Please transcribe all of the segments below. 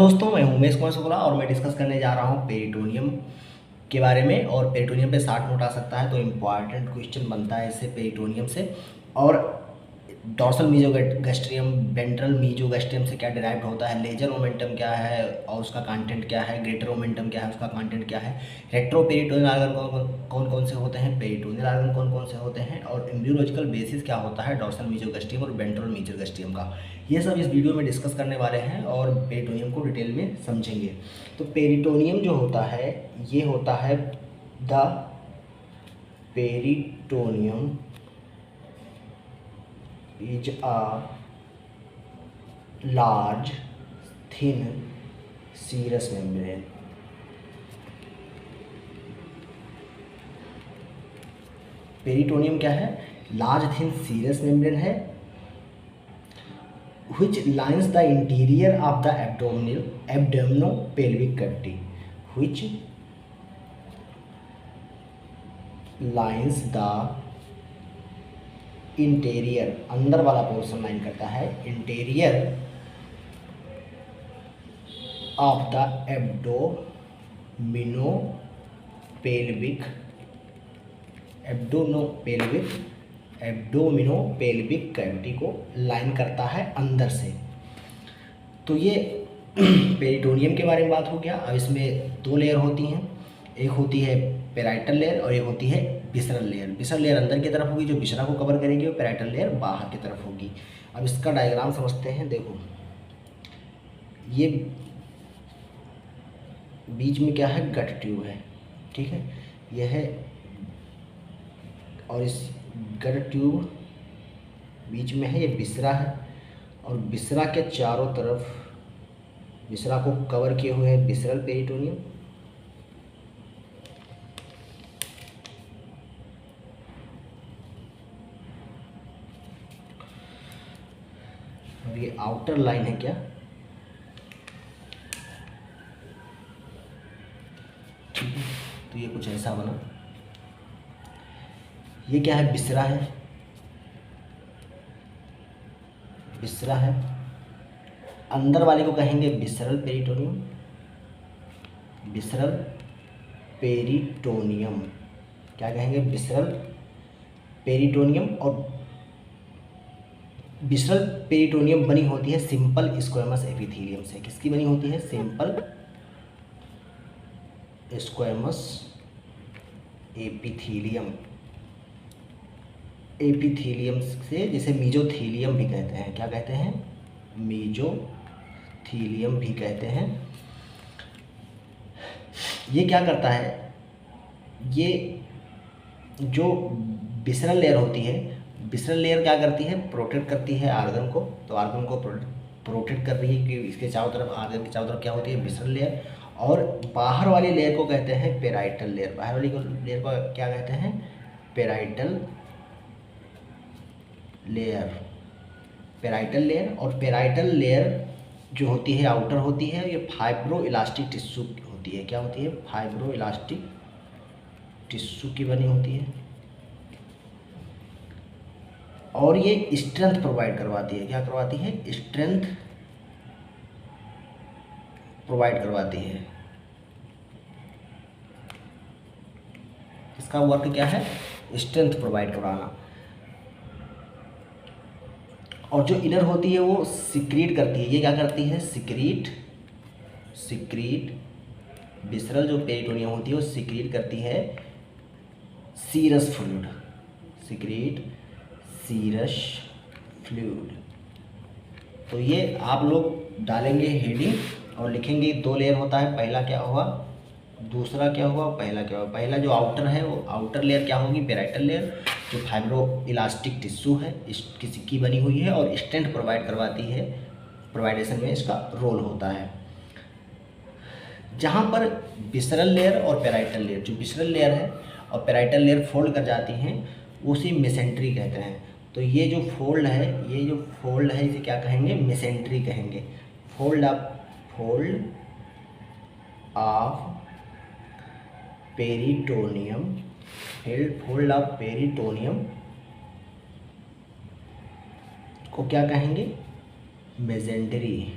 दोस्तों, मैं हूं उमेश कुमार शुक्ला और मैं डिस्कस करने जा रहा हूं पेरिटोनियम के बारे में। और पेरिटोनियम पे 60 नोट आ सकता है, तो इम्पॉर्टेंट क्वेश्चन बनता है इससे पेरिटोनियम से। और डॉर्सल मीजोगैस्ट्रियम वेंट्रल मीजोगैस्ट्रियम से क्या डिराइव्ड होता है, लेजर मोमेंटम क्या है और उसका कंटेंट क्या है, ग्रेटर मोमेंटम क्या है उसका कंटेंट क्या है, रेट्रोपेरिटोनियल आर्गन कौन कौन से होते हैं, पेरिटोनियल आर्गन कौन कौन से होते हैं, और एम्ब्रियोलॉजिकल बेसिस क्या होता है डॉर्सल मीजोगैस्ट्रियम और वेंट्रल मीजोगैस्ट्रियम का, ये सब इस वीडियो में डिस्कस करने वाले हैं और पेरिटोनियम को डिटेल में समझेंगे। तो पेरिटोनियम जो होता है ये होता है the peritoneum is a large thin serous membrane। Peritoneum क्या है? लार्ज थिन सीरस मेम्ब्रेन है which lines the interior of the abdominopelvic cavity, which lines the interior, अंदर वाला पोर्शन लाइन करता है इंटीरियर ऑफ द एब्डोमिनोपेल्विक कैविटी को line करता है अंदर से। तो ये पेरिटोनियम के बारे में बात हो गया। अब इसमें दो लेयर होती हैं, एक होती है पेराइटल लेयर और एक होती है विसरल लेयर। विसरल लेयर अंदर की तरफ होगी जो विसरा को कवर करेगी, और पेराइटल लेयर बाहर की तरफ होगी। अब इसका डायग्राम समझते हैं। देखो ये बीच में क्या है, गट ट्यूब है, ठीक है, यह है, और इस गट ट्यूब बीच में है, ये विसरा है, और विसरा के चारों तरफ विसरा को कवर किए हुए है विसरल पेरिटोनियम। ये आउटर लाइन है क्या, ठीक है, तो ये कुछ ऐसा बना। ये क्या है, विसरा है, विसरा है, अंदर वाले को कहेंगे विसरल पेरिटोनियम, विसरल पेरिटोनियम, क्या कहेंगे, विसरल पेरिटोनियम। और विसरल पेरिटोनियम बनी होती है सिंपल स्क्वेमस एपिथेलियम से। किसकी बनी होती है, सिंपल स्क्वेमस एपिथेलियम से, जिसे मीजोथेलियम भी कहते हैं। क्या कहते हैं, मीजोथेलियम भी कहते हैं। ये क्या करता है, ये जो विसरल लेयर होती है, विसरल लेयर क्या करती है, प्रोटेक्ट करती है आर्गन को। तो आर्गन को प्रोटेक्ट कर रही है कि इसके चारों तरफ, आर्गन के चारों तरफ क्या होती है, विसरल लेयर। और बाहर वाली लेयर को कहते हैं पेराइटल लेयर। बाहर वाली लेयर को क्या कहते हैं, पेराइटल लेयर। पेराइटल लेयर, और पेराइटल लेयर जो होती है आउटर होती है, ये फाइब्रो इलास्टिक टिश्यू होती है। क्या होती है, फाइब्रो इलास्टिक टिश्यू की बनी होती है, और ये स्ट्रेंथ प्रोवाइड करवाती है। क्या करवाती है, स्ट्रेंथ प्रोवाइड करवाती है। इसका वर्क क्या है, स्ट्रेंथ प्रोवाइड करवाना। और जो इनर होती है वो सिक्रीट करती है। ये क्या करती है, सिक्रीट विसरल जो पेरिटोनियम होती है वो सिक्रीट करती है सीरस फ्लूइड, सीरस फ्लूइड। तो ये आप लोग डालेंगे हेडिंग और लिखेंगे दो लेयर होता है, पहला क्या हुआ, दूसरा क्या हुआ, पहला क्या हुआ। पहला जो आउटर है वो आउटर लेयर क्या होगी, पेराइटल लेयर, जो फाइब्रो इलास्टिक टिश्यू है किसी की बनी हुई है और स्ट्रेंथ प्रोवाइड करवाती है, प्रोवाइडेशन में इसका रोल होता है। जहाँ पर विसरल लेयर और पेराइटल लेयर, जो विसरल लेयर है और पेराइटल लेयर फोल्ड कर जाती हैं उसी मेसेंट्री कहते हैं। तो ये जो फोल्ड है इसे क्या कहेंगे, मेसेंट्री कहेंगे। फोल्ड ऑफ पेरिटोनियम को क्या कहेंगे, मेसेंट्री।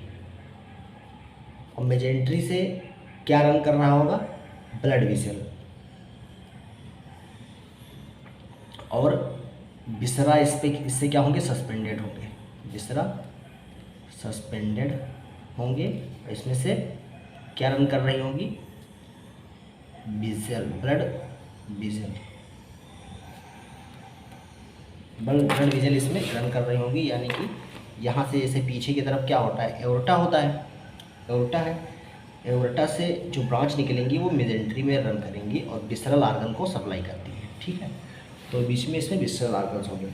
और मेजेंट्री से क्या रन कर रहा होगा, ब्लड वेसल, और विसरा इससे क्या होंगे, सस्पेंडेड होंगे, विसरा सस्पेंडेड होंगे। इसमें से क्या रन कर रही होंगी, whistle, blood whistle, blood whistle इसमें रन कर रही होंगी। यानी कि यहाँ से जैसे पीछे की तरफ क्या होता है, एओर्टा होता है, एओर्टा है, एओर्टा से जो ब्रांच निकलेंगी वो मेजेंट्री में रन करेंगी और विसरल आर्गन को सप्लाई करती है। ठीक है, तो बीच में इसमें विसरल आर्गन्स हो गए।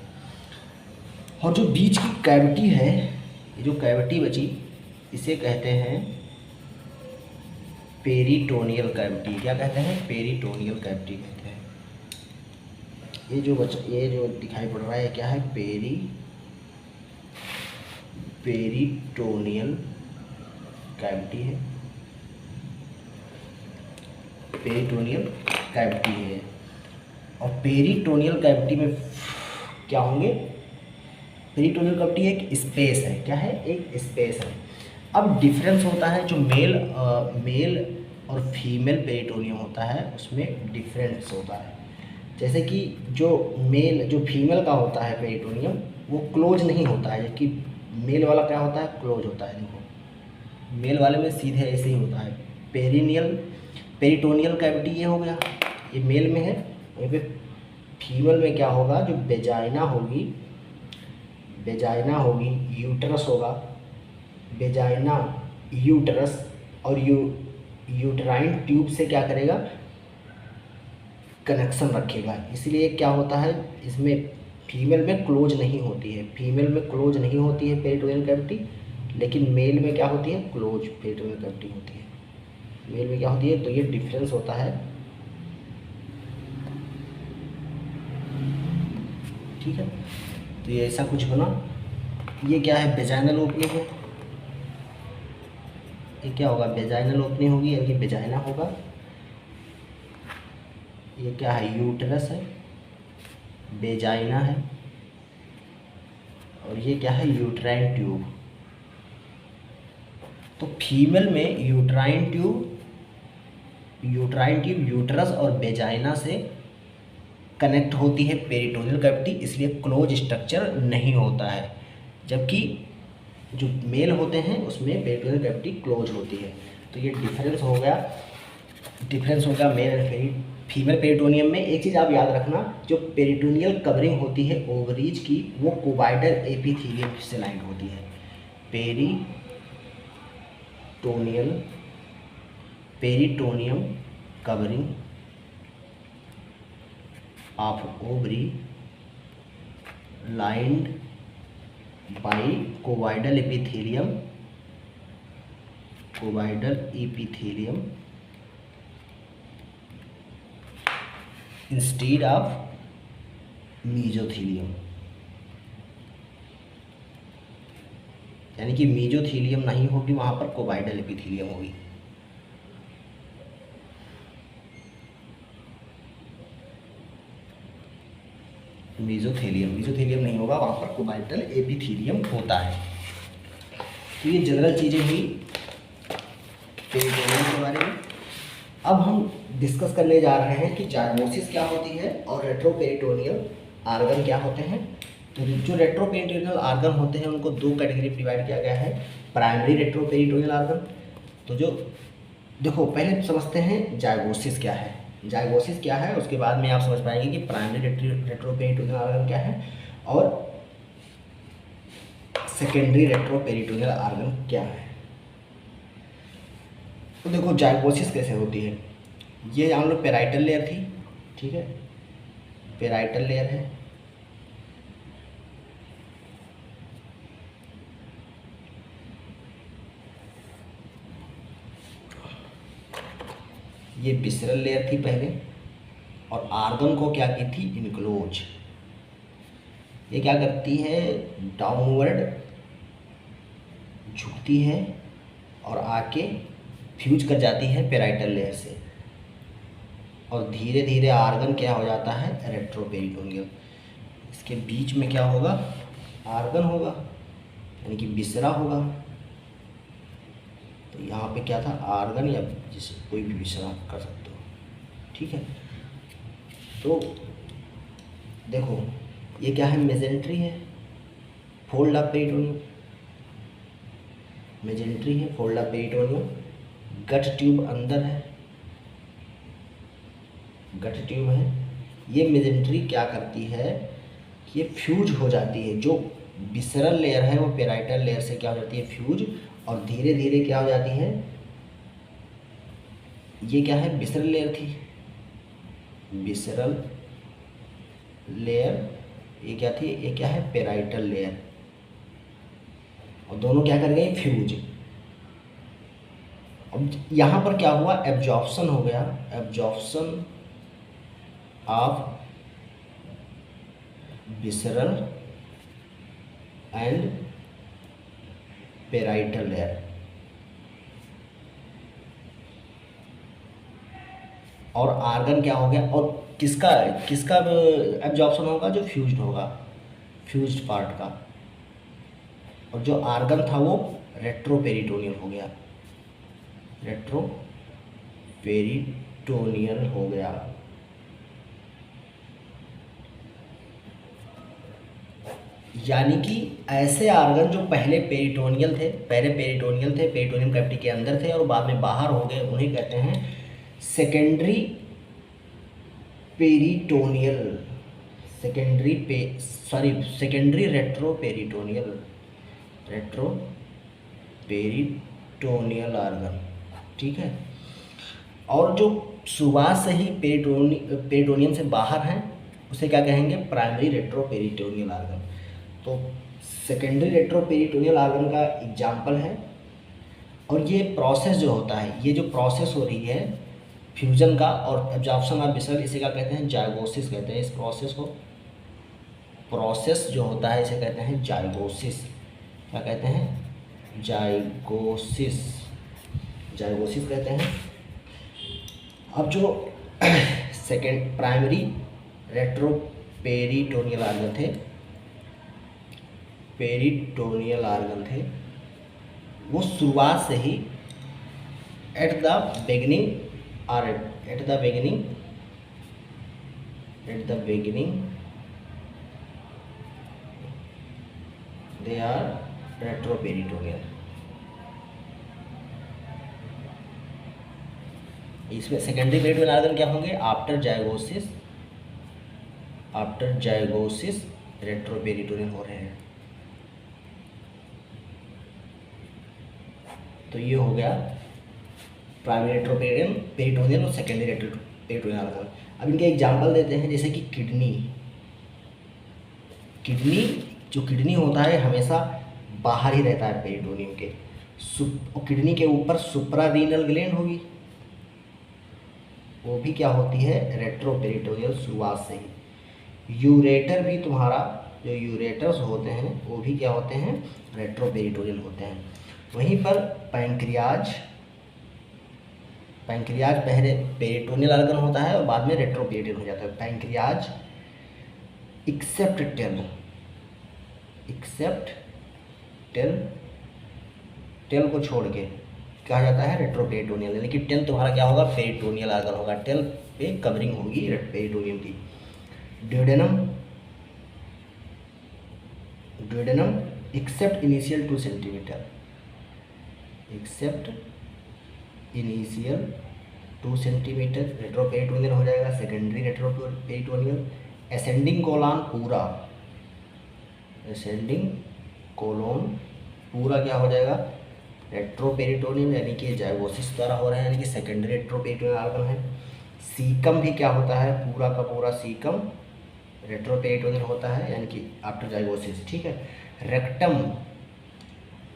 और जो बीच की कैविटी है, ये जो कैविटी बची, इसे कहते हैं पेरिटोनियल कैविटी। क्या कहते हैं, पेरिटोनियल कैविटी कहते हैं। ये जो दिखाई पड़ रहा है क्या है, पेरिटोनियल कैविटी है, पेरिटोनियल कैविटी है। और पेरिटोनियल कैविटी में क्या होंगे, पेरिटोनियल कैविटी एक स्पेस है, क्या है, एक स्पेस है। अब डिफरेंस होता है, जो मेल और फीमेल पेरिटोनियम होता है उसमें डिफरेंस होता है। जैसे कि जो फीमेल का होता है पेरिटोनियम वो क्लोज नहीं होता है, जबकि मेल वाला क्या होता है, क्लोज होता है। देखो मेल वाले में सीधे ऐसे ही होता है। पेरिटोनियल कैविटी ये हो गया, ये मेल में है। वहीं पे फीमेल में क्या होगा, जो वेजाइना होगी, यूटरस होगा, वेजाइना, यूटरस, और यूटराइन ट्यूब से क्या करेगा, कनेक्शन रखेगा। इसलिए क्या होता है, इसमें फीमेल में क्लोज नहीं होती है, पेरिटोनियल कैविटी, लेकिन मेल में क्या होती है, क्लोज पेरिटोनियल कैविटी होती है, मेल में क्या होती है। तो ये डिफरेंस होता है। ठीक है, तो ये ऐसा कुछ बना। ये क्या है, वेजाइनल ओपनिंग है। ये क्या होगा, वेजाइनल ओपनिंग होगी, यानी वेजाइना होगा। ये क्या है, यूटरस है, वेजाइना है, और ये क्या है, यूट्राइन ट्यूब। तो फीमेल में यूट्राइन ट्यूब यूटरस और वेजाइना से कनेक्ट होती है पेरिटोनियल कैविटी, इसलिए क्लोज स्ट्रक्चर नहीं होता है। जबकि जो मेल होते हैं उसमें पेरिटोनियल कैविटी क्लोज होती है। तो ये डिफरेंस हो गया मेल एंड फीमेल पेरिटोनियम में। एक चीज़ आप याद रखना, जो पेरिटोनियल कवरिंग होती है ओवरीज की, वो कोबाइडल एपिथेलियम से लाइंड होती है। Peritoneum covering of ovary lined by cuboidal epithelium instead of mesothelium. यानी कि मीजोथीलियम नहीं होगी वहाँ पर, कोबाइडल एपिथेलियम होगी। मीजोथेलियम नहीं होगा वहाँ पर, कोबाइडल एपिथेलियम होता है। तो ये जनरल चीज़ें हुई पेरिटोनियम के बारे में। अब हम डिस्कस करने जा रहे हैं कि जाइगोसिस क्या होती है और रेट्रोपेरिटोनियल आर्गन क्या होते हैं। तो जो रेट्रोपेरिटोनियल आर्गन होते हैं उनको दो कैटेगरी डिवाइड किया गया है, प्राइमरी रेट्रोपेरिटोनियल आर्गन। तो जो देखो पहले समझते हैं जाइगोसिस क्या है। जाइगोसिस क्या है उसके बाद में आप समझ पाएंगे कि प्राइमरी रेट्रोपेरिटोनियल आर्गन क्या है और सेकेंडरी रेट्रोपेरिटोनियल आर्गन क्या है। तो देखो जाइगोसिस कैसे होती है। ये जान लो पेराइटल लेयर थी, ठीक है, पेराइटल लेयर है। ये विसरल लेयर थी पहले, और आर्गन को क्या की थी, इनक्लोज। ये क्या करती है, डाउनवर्ड झुकती है और आके फ्यूज कर जाती है पेराइटल लेयर से, और धीरे धीरे आर्गन क्या हो जाता है, रेट्रोपेरिटोनियल। इसके बीच में क्या होगा, आर्गन होगा, यानी कि विसरा होगा। तो यहाँ पे क्या था, आर्गन या जिसे कोई भी विषय कर सकते हो, ठीक है। तो देखो ये क्या है, मेजेंट्री है, फोल्ड ऑफ पेरिटोनियम, मेजेंट्री है, fold of peritoneum, gut tube अंदर है, गट ट्यूब है। ये मेजेंट्री क्या करती है, ये फ्यूज हो जाती है, जो विसरल लेयर है वो पेराइटल लेयर से क्या हो जाती है, फ्यूज, और धीरे धीरे क्या हो जाती है, ये क्या है, विसरल लेयर थी, विसरल लेयर, ये क्या थी, ये क्या है, पेराइटल लेयर, और दोनों क्या कर गए, फ्यूज। अब यहाँ पर क्या हुआ, एब्जॉर्प्शन हो गया, absorption of visceral and parietal layer, और आर्गन क्या हो गया, और किसका किसका एब्जॉर्प्शन होगा, जो फ्यूज्ड होगा, फ्यूज्ड पार्ट का, और जो आर्गन था वो रेट्रोपेरिटोनियल हो गया, रेट्रोपेरिटोनियल हो गया। यानी कि ऐसे आर्गन जो पहले पेरिटोनियल थे, पेरिटोनियम कैविटी के अंदर थे और बाद में बाहर हो गए, उन्हें कहते हैं secondary peritoneal, secondary retroperitoneal organ, ठीक है। और जो शुरुआत से ही पेरिटोनियम से बाहर हैं उसे क्या कहेंगे, प्राइमरी रेट्रोपेरिटोनियल आर्गन। तो सेकेंडरी रेट्रोपेरिटोनियल आर्गन का एग्जाम्पल है। और ये प्रोसेस जो होता है, ये जो प्रोसेस हो रही है फ्यूजन का और एब्जॉर्प्शन ऑफ विसरल, इसे क्या कहते हैं, जाइगोसिस कहते हैं। इस प्रोसेस को, प्रोसेस जो होता है इसे कहते हैं जाइगोसिस। क्या कहते हैं, जाइगोसिस, जाइगोसिस कहते हैं। अब जो सेकेंड प्राइमरी रेट्रोपेरिटोनियल आर्गन थे, पेरिटोनियल आर्गन थे, वो शुरुआत से ही at the beginning they are retroperitoneal. इसमें सेकेंडरी पेरिटोनियल आर्गन क्या होंगे, आफ्टर जाइगोसिस रेट्रोपेरिटोनियल हो रहे हैं। तो ये हो गया प्राइमरी रेट्रोपेरिटोनियल और सेकेंडरी रेट्रोपेरिटोनियल आर्गन। अब इनके एग्जाम्पल देते हैं, जैसे कि जो किडनी होता है हमेशा बाहर ही रहता है पेरिटोनियम के, और किडनी के ऊपर सुप्रारीनल ग्लैंड होगी, वो भी क्या होती है, रेट्रोपेरिटोनियल शुरुआत से ही। यूरेटर भी तुम्हारा, जो यूरेटर्स होते हैं वो भी क्या होते हैं, रेट्रोपेरिटोनियल होते हैं। वहीं पर पैंक्रियाज पहले पेरिटोनियल आर्गन होता है और बाद में रेट्रोपेरिटोनियल हो जाता है। पैंक्रियाज एक्सेप्ट टेल को छोड़ के कहा जाता है रेट्रोपेरिटोनियल, यानी कि टेल तुम्हारा क्या होगा, पेरिटोनियल आर्गन होगा, टेल पे कवरिंग होगी पेरिटोनियम की। Duodenum except initial 2 centimetre, retroperitoneal हो जाएगा, सेकेंडरी रेट्रोपेरिटोनियल। असेंडिंग कोलोन पूरा क्या हो जाएगा, रेट्रोपेरिटोनियल, यानी कि जाइगोसिस द्वारा हो रहा है, यानी कि सेकेंडरी रेट्रोपेरिटोनियल आर्गन है। सीकम भी क्या होता है, पूरा का पूरा सीकम रेट्रोपेरिटोनियल होता है, यानी कि आफ्टर जाइगोसिस, ठीक है।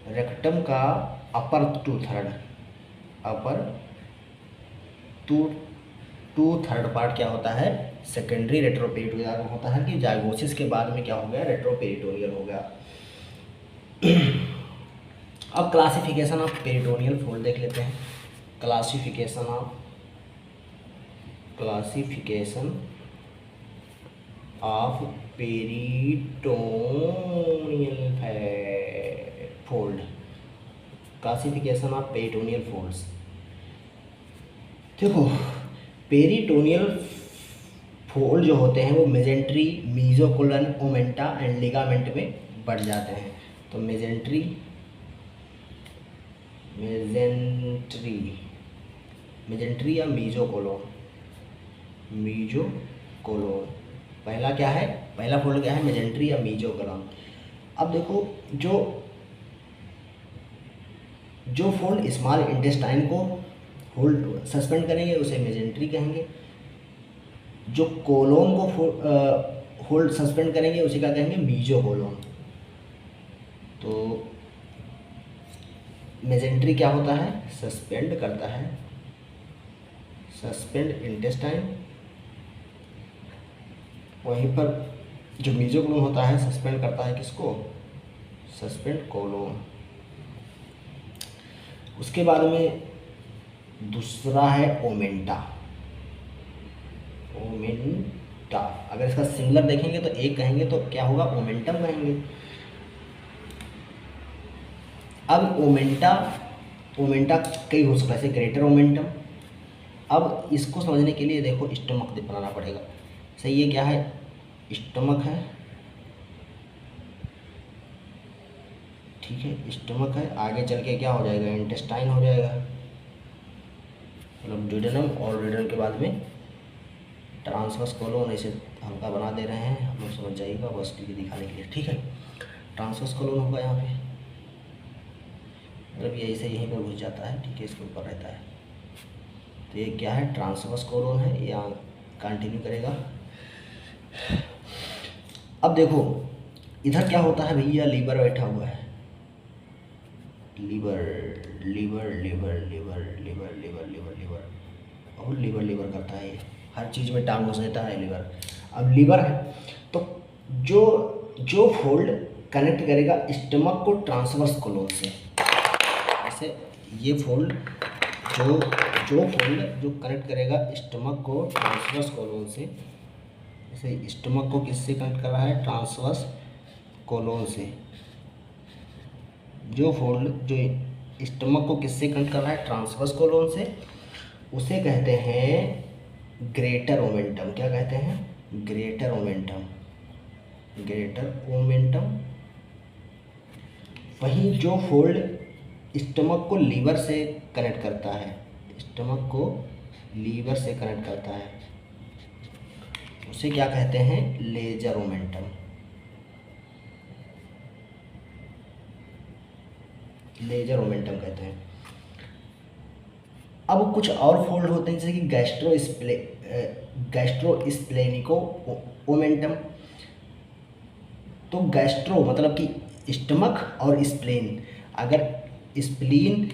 रेक्टम का अपर टू थर्ड पार्ट क्या होता है, सेकेंडरी रेट्रोपेरिटोनियल आर्गन होता है, कि जाइगोसिस के बाद में क्या हो गया, रेट्रोपेरिटोनियल हो गया। अब क्लासिफिकेशन ऑफ पेरिटोनियल फोल्ड देख लेते हैं। Classification of peritoneal fold. Classification of peritoneal folds. देखो पेरिटोनियल फोल्ड जो होते हैं वो मेजेंट्री, मीजोकोलन, ओमेंटा एंड लिगामेंट में बढ़ जाते हैं। तो मेजेंट्री या मीजोकोलोन, पहला क्या है, पहला फोल्ड क्या है, मेजेंट्री या मीजोकोलोन। अब देखो जो फोल्ड स्मॉल इंटेस्टाइन को होल्ड सस्पेंड करेंगे उसे मेजेंट्री कहेंगे, जो कोलोन को होल्ड सस्पेंड करेंगे उसे क्या कहेंगे, मीजोकोलोन। तो मेजेंट्री क्या होता है, सस्पेंड करता है, सस्पेंड इंटेस्टाइन। वहीं पर जो मीजोकोलोन होता है सस्पेंड करता है किसको, सस्पेंड कोलोन। उसके बाद में दूसरा है ओमेंटा। अगर इसका सिंगुलर देखेंगे तो एक कहेंगे तो क्या होगा, ओमेंटम कहेंगे। अब ओमेंटा कई हो सकता है, जैसे ग्रेटर ओमेंटम। अब इसको समझने के लिए देखो स्टमक बनाना पड़ेगा। सही, ये क्या है, स्टमक है, ठीक है, स्टमक है। आगे चल के क्या हो जाएगा, इंटेस्टाइन हो जाएगा, मतलब ड्यूडेनम, और ड्यूडेनम के बाद में ट्रांसवर्स कोलोन। इसे हल्का बना दे रहे हैं, आप लोग समझ जाइएगा बस टीवी दिखाने के लिए, ठीक है। ट्रांसवर्स कोलोन होगा यहाँ पे, मतलब ये ऐसे यहीं पर घुस जाता है, ठीक है, इसके ऊपर रहता है। तो ये क्या है, ट्रांसवर्स कोलोन है, यहाँ कंटिन्यू करेगा। अब देखो इधर क्या होता है भैया, लीवर बैठा हुआ है, लीवर और लीवर करता है, ये हर चीज़ में टांग घुस देता है लीवर। अब लीवर है तो जो फोल्ड कनेक्ट करेगा स्टमक को ट्रांसवर्स कोलोन से, ऐसे ये फोल्ड जो कनेक्ट करेगा स्टमक को ट्रांसवर्स कोलोन से, जैसे स्टमक को किससे कनेक्ट कर रहा है, ट्रांसवर्स कोलोन से। जो फोल्ड जो स्टमक को किससे कनेक्ट कर रहा है, ट्रांसवर्स कोलोन से, उसे कहते हैं ग्रेटर ओमेंटम। क्या कहते हैं, ग्रेटर ओमेंटम। वहीं जो फोल्ड स्टमक को लीवर से कनेक्ट करता है, उसे क्या कहते हैं, लेजर ओमेंटम। कहते हैं। अब कुछ और फोल्ड होते हैं जैसे कि गैस्ट्रोस्प्लेनिको ओमेंटम। तो गैस्ट्रो मतलब कि स्टमक और स्प्लेन, अगर स्प्लीन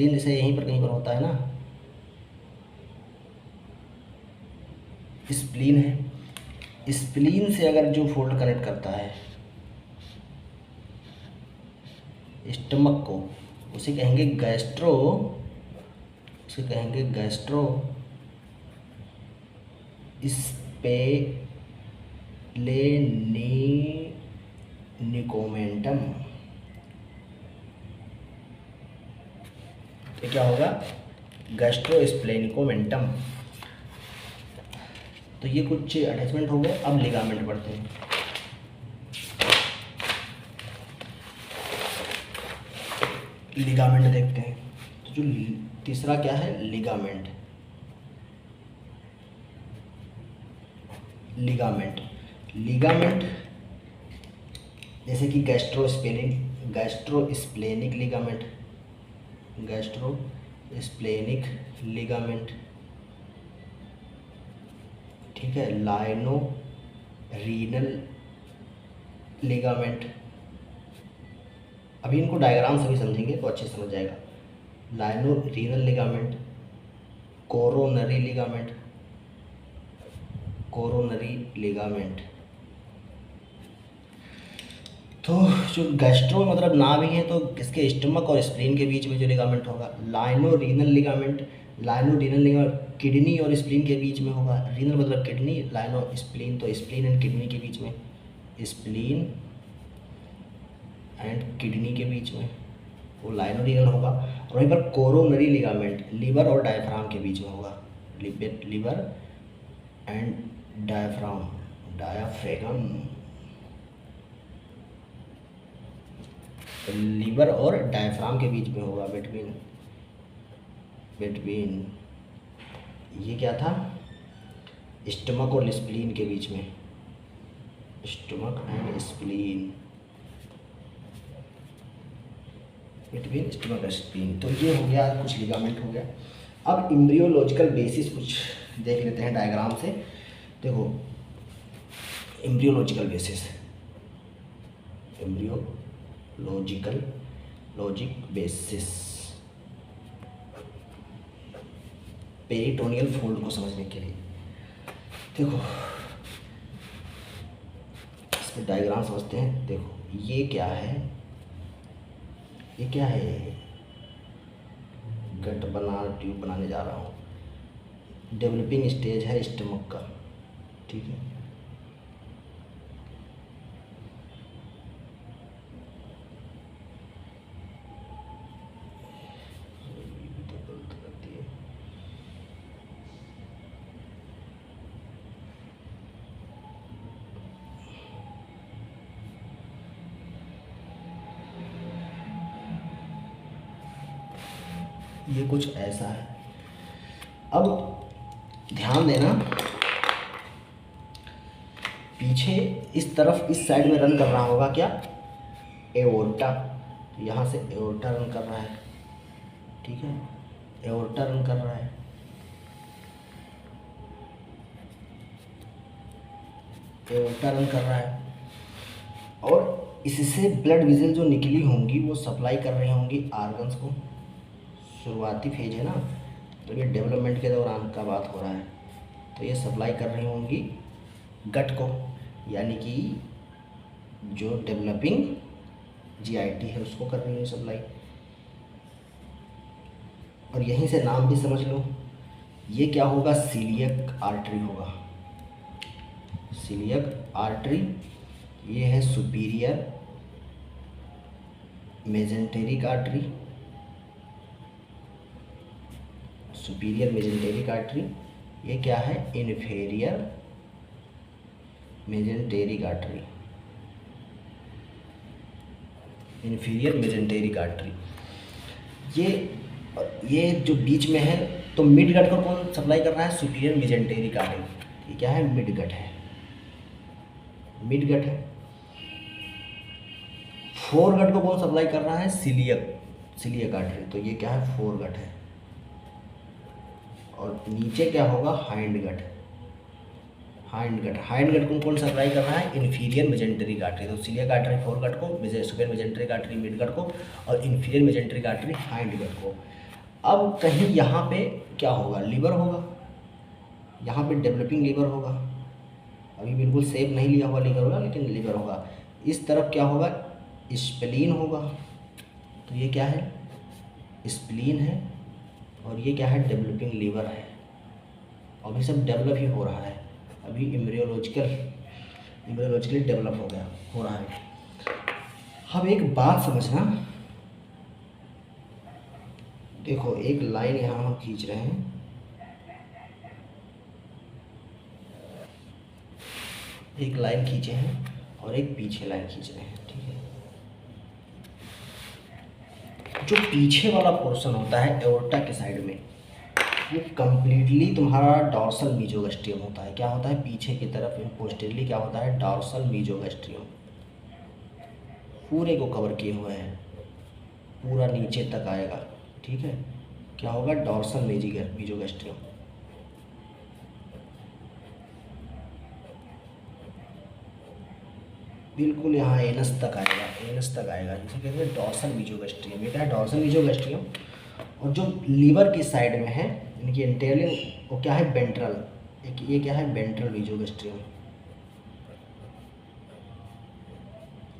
जैसे यहीं पर कहीं पर होता है ना, स्प्लीन है, स्प्लीन से अगर जो फोल्ड कनेक्ट करता है स्टमक को, उसे कहेंगे गैस्ट्रो स्प्लेनिकोमेंटम। तो क्या होगा, गैस्ट्रोस्प्लेनिकोमेंटम। तो ये कुछ अटैचमेंट हो गए। अब लिगामेंट पढ़ते हैं। लिगामेंट देखते हैं। तो जो तीसरा क्या है, लिगामेंट। जैसे कि गैस्ट्रोस्प्लेनिक लिगामेंट, ठीक है, लाइनो रीनल लिगामेंट। अभी इनको डायग्राम से भी समझेंगे तो अच्छे से समझ जाएगा। लाइनो रीनल लिगामेंट, कोरोनरी लिगामेंट। तो जो गैस्ट्रो मतलब ना भी है तो इसके स्टमक और स्प्लीन के बीच में जो लिगामेंट होगा, लाइनो रीनल लिगामेंट किडनी और स्प्लीन के बीच में होगा। रीनल मतलब किडनी, लाइनो स्प्लीन, तो स्प्लीन एंड किडनी के बीच में, वो लाइनो रीजन होगा। और वहीं पर कोरोनरी लिगामेंट लीवर और डायफ्राम के बीच में होगा, लीवर एंड डायफ्राम, डायाफ्रेगम, लीवर और डायफ्राम के बीच में होगा, बिटवीन ये क्या था, स्टमक और स्प्लीन के बीच में, stomach and spleen, between stomach and spleen. तो ये हो गया, कुछ लिगामेंट हो गया। अब एम्ब्रियोलॉजिकल बेसिस कुछ देख लेते हैं डायग्राम से। देखो embryological basis, logic basis peritoneal fold को समझने के लिए। देखो इस पर डायग्राम समझते हैं। देखो ये क्या है, ये क्या है, गट बना, ट्यूब बनाने जा रहा हूँ। डेवलपिंग स्टेज है स्टमक का, ठीक है। ये कुछ ऐसा है। अब ध्यान देना, पीछे इस तरफ इस साइड में रन कर रहा होगा क्या, एओर्टा। यहाँ से एओर्टा रन कर रहा है, ठीक है, एओर्टा रन कर रहा है। एओर्टा रन कर रहा है और इससे ब्लड वेसल जो निकली होंगी वो सप्लाई कर रही होंगी आर्गन्स को। शुरुआती फेज है ना, तो ये डेवलपमेंट के दौरान का बात हो रहा है। तो ये सप्लाई कर रही होंगी गट को, यानी कि जो डेवलपिंग जीआईटी है उसको कर रही है सप्लाई। और यहीं से नाम भी समझ लो, ये क्या होगा, सीलियक आर्टरी होगा, सीलियक आर्टरी। ये है superior mesenteric artery, superior mesenteric artery. ये क्या है, inferior mesenteric artery, inferior mesenteric artery. ये जो बीच में है, तो मिड गट को कौन सप्लाई कर रहा है, सुपीरियर मेजेंटेरिक आर्टरी। ये क्या है, मिड गट है, मिड गट है। फोर गट को कौन सप्लाई कर रहा है, सीलियक आर्टरी। तो ये क्या है, फोर गट है। और नीचे क्या होगा, हाइंड गट, हाइंड गट को कौन सप्लाई कर रहा है, इन्फीरियर मेजेंटेरिक आर्टरी। तो सीलियक आर्टरी फोर गट को, superior mesenteric artery mid gut को, और inferior mesenteric artery hind gut को। अब कहीं यहाँ पे क्या होगा, लीवर होगा, यहाँ पे डेवलपिंग लीवर होगा। अभी बिल्कुल सेप नहीं लिया हुआ लीवर होगा, लेकिन लीवर होगा। इस तरफ क्या होगा, स्प्लीन होगा। तो ये क्या है, स्प्लीन है, और ये क्या है, डेवलपिंग लीवर है। अभी सब डेवलप ही हो रहा है, अभी एम्ब्रियोलॉजिकली डेवलप हो रहा है। अब एक बात समझना, देखो एक लाइन यहाँ हम खींच रहे हैं, एक लाइन खींचे हैं और एक पीछे लाइन खींच रहे हैं, ठीक है। जो पीछे वाला पोर्शन होता है एओर्टा के साइड में, ये कम्प्लीटली तुम्हारा डॉर्सल मीजोगैस्ट्रियम होता है। क्या होता है, पीछे की तरफ पोस्टेरली क्या होता है, डॉर्सल मीजोगैस्ट्रियम पूरे को कवर किए हुए हैं, पूरा नीचे तक आएगा, ठीक है। क्या होगा, डॉर्सल मीजोगैस्ट्रियम। बिल्कुल यहाँ एनस तक आएगा, जिसे कहते हैं डॉर्सल मीजोगैस्ट्रियम। ये क्या है, डॉर्सल मीजोगैस्ट्रियम। और जो लीवर की साइड में है, यानी कि इंटेरियर, वो क्या है, वेंट्रल। ये क्या है, वेंट्रल मीजोगैस्ट्रियम।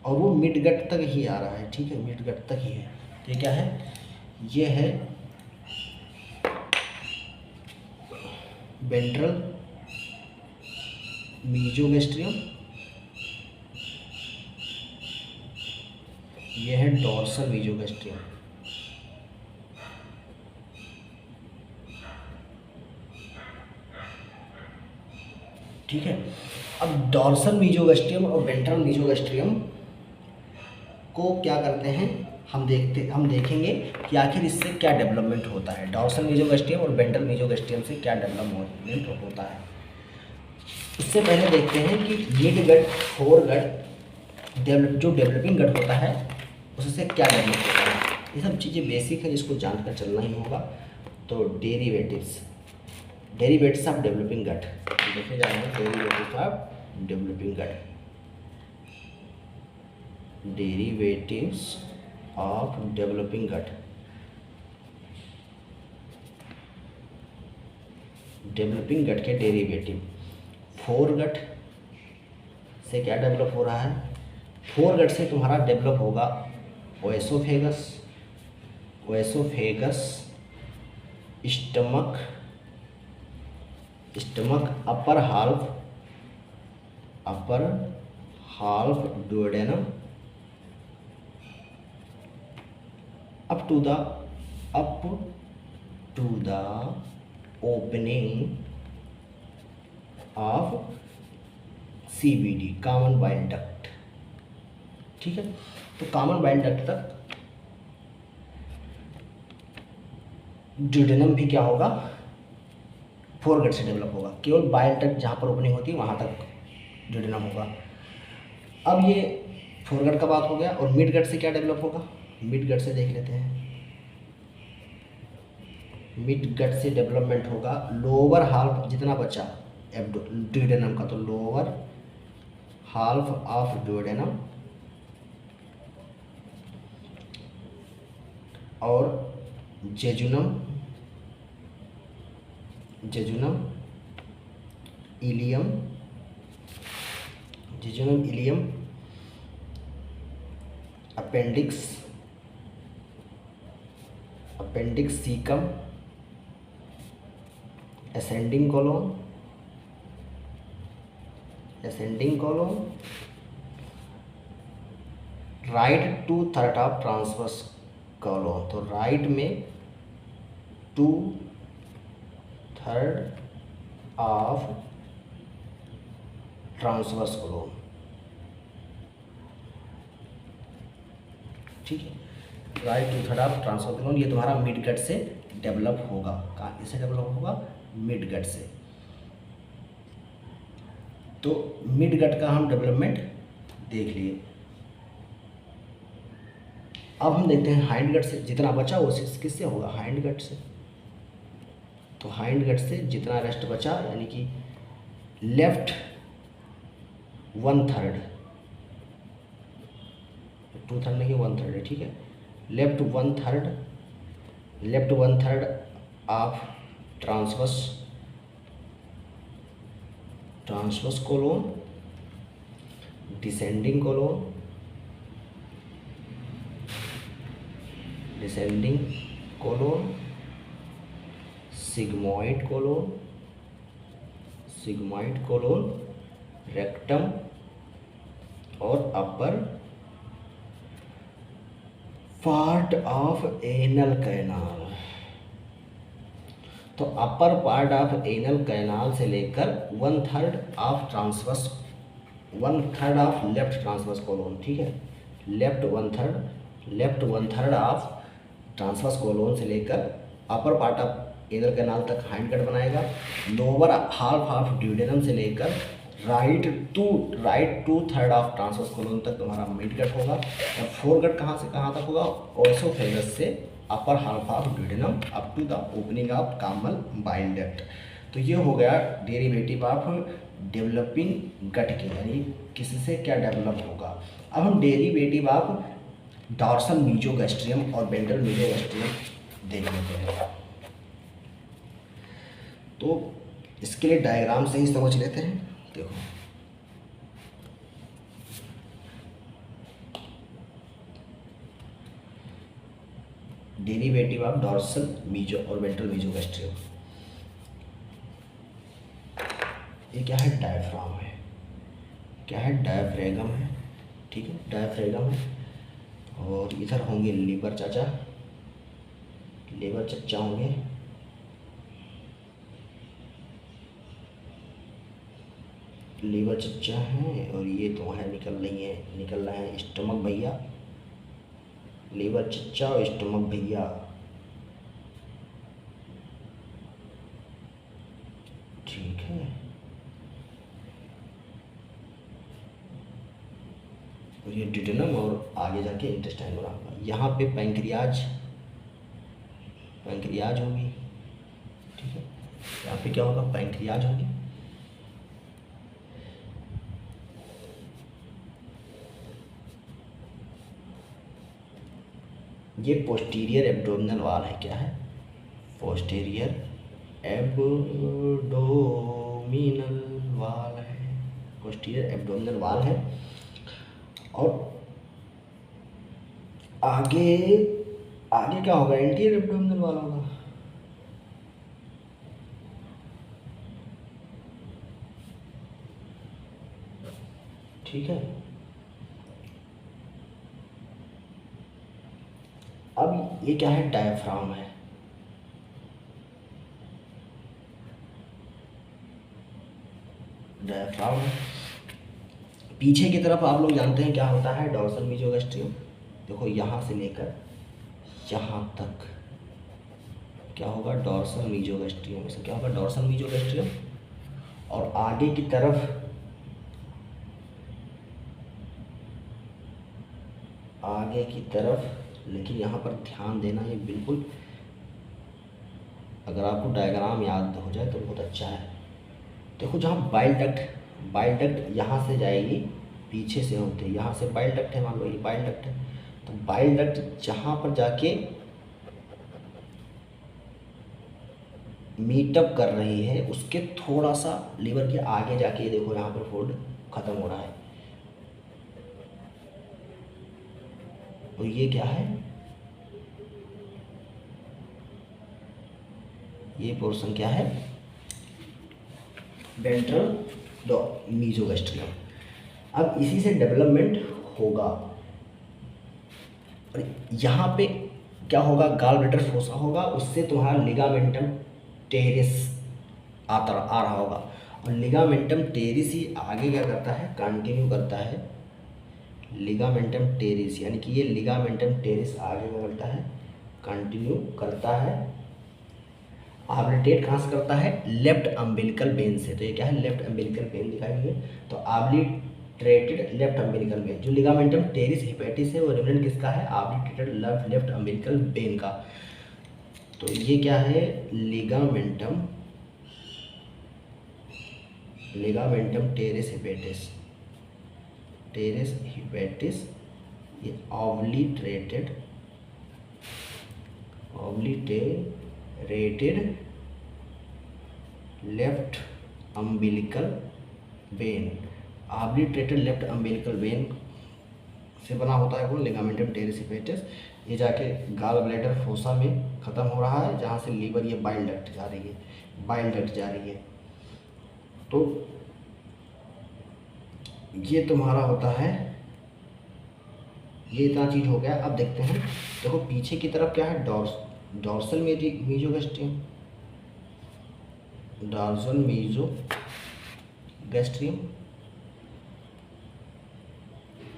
और वो मिड गट तक ही आ रहा है, ठीक है, मिड गट तक ही है। ये क्या है, ये है वेंट्रल मीजोगैस्ट्रियम, ये है डॉर्सल मीजोगैस्ट्रियम। ठीक है। अब डॉर्सल मीजोगैस्ट्रियम और वेंट्रल मीजोगैस्ट्रियम को क्या करते हैं, हम देखेंगे कि आखिर इससे क्या डेवलपमेंट होता है। डॉर्सल मीजोगैस्ट्रियम और वेंट्रल मीजोगैस्ट्रियम से क्या डेवलपमेंट होता है। इससे पहले देखते हैं कि मिड गट, फोर गट, जो डेवलपिंग गट होता है उससे क्या डेवलप होता है। ये सब चीज़ें बेसिक है जिसको जानकर चलना ही होगा। तो डेरिवेटिव्स ऑफ डेवलपिंग गट देखे जा रहे हैं। Derivatives of developing gut, derivatives of developing gut, developing gut के डेरिवेटिव। फोर गट से क्या डेवलप हो रहा है, फोर गट से तुम्हारा डेवलप होगा oesophagus, stomach, upper half duodenum up to the opening of CBD, common bile duct. ठीक है, तो कॉमन बाइल डक्ट तक ड्यूडेनम भी क्या होगा, फोर गट से डेवलप होगा। केवल बाइल डक्ट जहाँ पर ओपनिंग होती है वहाँ तक ड्यूडेनम होगा। अब ये फोर गट का बात हो गया। और मिड गट से क्या डेवलप होगा, मिड गट से देख लेते हैं। मिड गट से डेवलपमेंट होगा लोअर हाल्फ जितना बचा ड्यूडेनम का, तो लोअर हाल्फ ऑफ ड्यूडेनम और jejunum ileum, appendix caecum, ascending colon, right two third of transverse colon. तो राइट में 2/3 ऑफ ट्रांसवर्स कॉलोन। ठीक है, राइट 2/3 ऑफ ट्रांसवर्स कॉलोन ये तुम्हारा मिड गट से डेवलप होगा। कहाँ इससे डेवलप होगा, मिड गट से। तो मिड गट का हम डेवलपमेंट देख लिए। अब हम देखते हैं हाइंड गट से जितना बचा वो किससे होगा, हाइंड गट से। तो हाइंड गट से जितना रेस्ट बचा यानी कि लेफ्ट 1/3, 2/3 नहीं 1/3 है। ठीक है, left one third of transverse colon, descending colon, sigmoid colon, rectum और upper part of anal canal. तो upper part of anal canal से लेकर 1/3 of transverse, 1/3 of left transverse colon. ठीक है, left one third of transverse colon से लेकर upper part of anal canal तक hind gut बनाएगा। लोअर हाल्फ ऑफ ड्यूडेनम से लेकर राइट 2/3 ऑफ ट्रांसवर्स कोलोन तक तुम्हारा मिड गट होगा। और फोर गट कहाँ से कहाँ तक होगा, ओएसोफेगस से upper half of duodenum up to the opening of common bile duct. तो ये हो गया डेरिवेटिव ऑफ डेवलपिंग गट की, यानी किससे क्या डेवलप होगा। अब हम डेरिवेटिव ऑफ डॉर्सल मीजोगैस्ट्रियम और वेंट्रल मीजोगैस्ट्रियम देख लेते हैं। तो इसके लिए डायग्राम से ही समझ लेते हैं। देखो, डेरिवेटिव ऑफ डॉर्सल मीजो और वेंट्रल मीजोगैस्ट्रियम। ये क्या है, डायफ्राम है, क्या है, डायफ्रेगम है। ठीक है, डायफ्रेगम है। और इधर होंगे लीवर चच्चा होंगे, लीवर चच्चा है और ये तो है निकल रहे हैं स्टमक भैया, लीवर चच्चा और स्टमक भैया। ठीक है, और ये डिडेनम और आगे जाके इंटेस्टाइन बना होगा। यहाँ पे पैंक्रियाज होगी। ठीक है, यहाँ पे क्या होगा, पैंक्रियाज होगी। ये पोस्टीरियर एब्डोमिनल वाल है, क्या है, पोस्टीरियर एब्डोमिनल वाल है, पोस्टीरियर एब्डोमिनल वाल है। और आगे क्या होगा, एंटीरियर एब्डोमिनल वाल होगा। ठीक है, अब ये क्या है, डायफ्राम है। डायफ्राम है। पीछे की तरफ आप लोग जानते हैं क्या होता है, डॉर्सल मीजोगैस्ट्रियम। देखो यहाँ से लेकर यहाँ तक क्या होगा, डॉर्सल मीजोगैस्ट्रियम। इससे क्या होगा, डॉर्सल मीजोगैस्ट्रियम। और आगे की तरफ लेकिन यहाँ पर ध्यान देना, ये बिल्कुल अगर आपको डायग्राम याद हो जाए तो बहुत अच्छा है। देखो जहाँ बाइल डक्ट यहाँ से जाएगी, पीछे से होते यहाँ से बाइल डक्ट है, मान लो ये बाइल डक्ट है। तो बाइल डक्ट जहाँ पर जाके मीटअप कर रही है, उसके थोड़ा सा लीवर के आगे जाके देखो यहाँ पर फोल्ड खत्म हो रहा है। और ये क्या है, ये पोर्शन क्या है, वेंट्रल मीजोगैस्ट्रियम। अब इसी से डेवलपमेंट होगा। और यहाँ पे क्या होगा, गॉल ब्लैडर फोसा होगा, उससे तुम्हारा लिगामेंटम टेरिस आ रहा होगा। और लिगामेंटम टेरिस ही आगे क्या करता है, कंटिन्यू करता है। लिगामेंटम टेरिस यानी कि ये लिगामेंटम टेरिस आगे क्या करता है, कंटिन्यू करता है। ऑब्लिटेट कहाँ से करता है, लेफ्ट अम्बिलिकल वेन से। तो ये क्या है, लेफ्ट अम्बिलिकल वेन दिखाई गई है। तो ऑब्लिटेटेड लेफ्ट अम्बिलिकल वेन, जो लिगामेंटम टेरिस हिपैटिस है वो रिमेनेंट किसका है, ऑब्लिटेटेड लेफ्ट अम्बिलिकल वेन का। तो ये क्या है, लिगामेंटम टेरिस हिपैटिस, ये obliterated left umbilical vein, obliterated left umbilical vein से बना होता है कौन, लिगामेंटम टेरिस हिपैटिस। ये जाके गॉल ब्लैडर फोसा में ख़त्म हो रहा है, जहाँ से लीवर ये बाइल डक्ट जा रही है। तो ये तुम्हारा होता है, ये इतना चीज़ हो गया। अब देखते हैं, देखो पीछे की तरफ क्या है, डॉर्सल मीजोगैस्ट्रियम,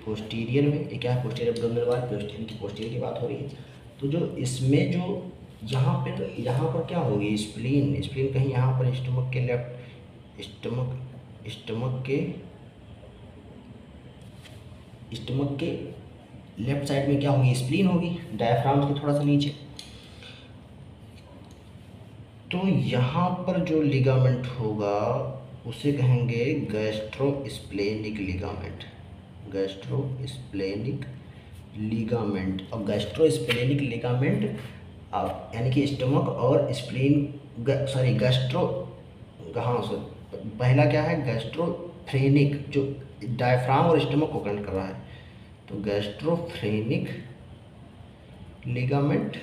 पोस्टीरियर में ये क्या है, पोस्टीरियर एब्डोमिनल वाल, पोस्टीरियर की बात हो रही है। तो जो इसमें जो यहाँ पर क्या होगी, स्प्लीन कहीं यहाँ पर स्टमक के लेफ्ट साइड में क्या होगी, स्प्लीन होगी, डायफ्राम के थोड़ा सा नीचे। तो यहाँ पर जो लिगामेंट होगा उसे कहेंगे गैस्ट्रोस्प्लेनिक लिगामेंट। और गैस्ट्रोस्प्लेनिक लिगामेंट यानी कि स्टमक और स्प्लीन, पहला क्या है, गैस्ट्रोफ्रेनिक, जो डायफ्राम और स्टमक को कनेक्ट कर रहा है। तो गैस्ट्रोफ्रेनिक लिगामेंट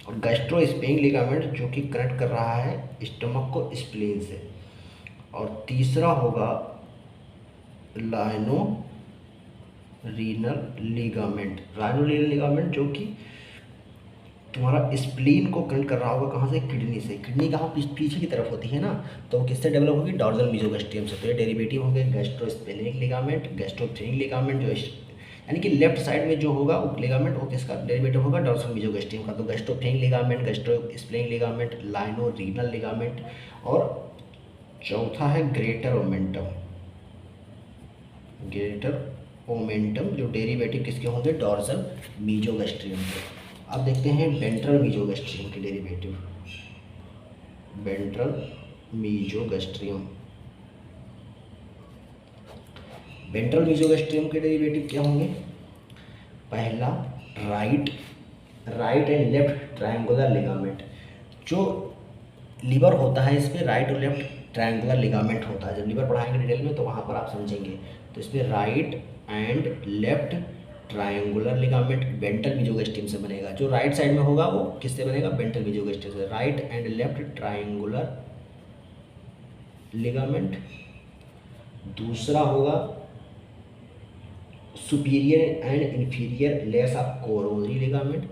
और गैस्ट्रोस्प्लेनिक लिगामेंट जो कि कनेक्ट कर रहा है स्टमक को स्प्लीन से। और तीसरा होगा लाइनो रीनल लिगामेंट जो कि तुम्हारा स्प्लीन को कनेक्ट कर रहा होगा कहाँ से, किडनी से। किडनी कहाँ, पीछे की तरफ होती है ना, तो वो किससे डेवलप होगी, डॉर्सल मीजोगैस्ट्रियम से। तो ये डेरिवेटिव हो गए गैस्ट्रोस्पेलिनिक लिगामेंट, गैस्ट्रोफ्रेनिक लिगामेंट, जो यानी कि लेफ्ट साइड में जो होगा वो लिगामेंट वो किसका डेरिवेटिव होगा, डॉर्सल मीजोगैस्ट्रियम का। तो गैस्ट्रोफ्रेनिक लिगामेंट, गैस्ट्रोस्पेलिनिक लिगामेंट, लाइनो रीनल लिगामेंट, और चौथा है ग्रेटर ओमेंटम। ग्रेटर ओमेंटम जो डेरिवेटिव किसके होंगे, डॉर्सल मीजोगैस्ट्रियम के। अब देखते हैं वेंट्रल मीजोगैस्ट्रियम के डेरिवेटिव। वेंट्रल मीजोगैस्ट्रियम, वेंट्रल मीजोगैस्ट्रियम के डेरिवेटिव क्या होंगे, पहला right and left triangular ligament. जो लीवर होता है इस पर राइट और लेफ्ट ट्रायंगुलर लिगामेंट होता है। जब लीवर पढ़ाएंगे डिटेल में तो वहाँ पर आप समझेंगे। तो इस पर right and left triangular ligament ventral mesogastrium से बनेगा। जो राइट साइड में होगा वो किससे बनेगा, वेंट्रल मीजोगैस्ट्रियम से। Right and left triangular ligament. दूसरा होगा superior and inferior layers of coronary ligament.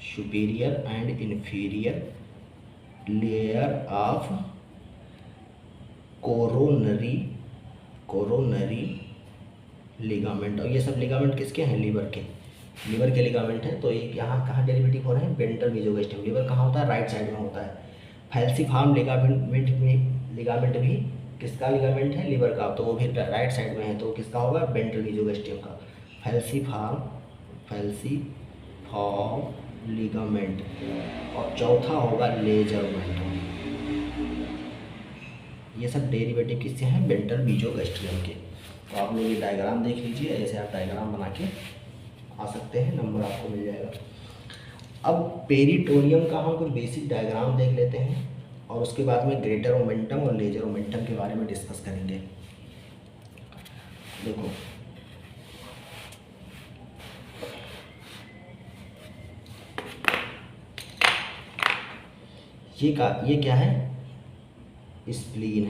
Superior and inferior layer of coronary ligament. और ये सब लिगामेंट किसके हैं, लीवर के लिगामेंट हैं। तो ये यहाँ कहाँ डेरिवेटिव हो रहे हैं, वेंट्रल मीजोगैस्ट्रियम। लीवर कहाँ होता है, राइट साइड में होता है। फैल्सीफॉर्म लिगामेंट भी किसका लिगामेंट है, लीवर का, तो वो भी राइट साइड में है। तो किसका होगा, वेंट्रल मीजोगैस्ट्रियम का। फैल्सीफॉर्म लिगामेंट। और चौथा होगा लेजर ओमेंटम। ये सब डेरिवेटिव किससे हैं, वेंट्रल मीजोगैस्ट्रियम के। तो आप लोग ये डायग्राम देख लीजिए, ऐसे आप डायग्राम बना के आ सकते हैं, नंबर आपको मिल जाएगा। अब पेरिटोनियम का हम कुछ बेसिक डायग्राम देख लेते हैं और उसके बाद में ग्रेटर ओमेंटम और लेजर ओमेंटम के बारे में डिस्कस करेंगे। देखो ये क्या है, स्प्लीन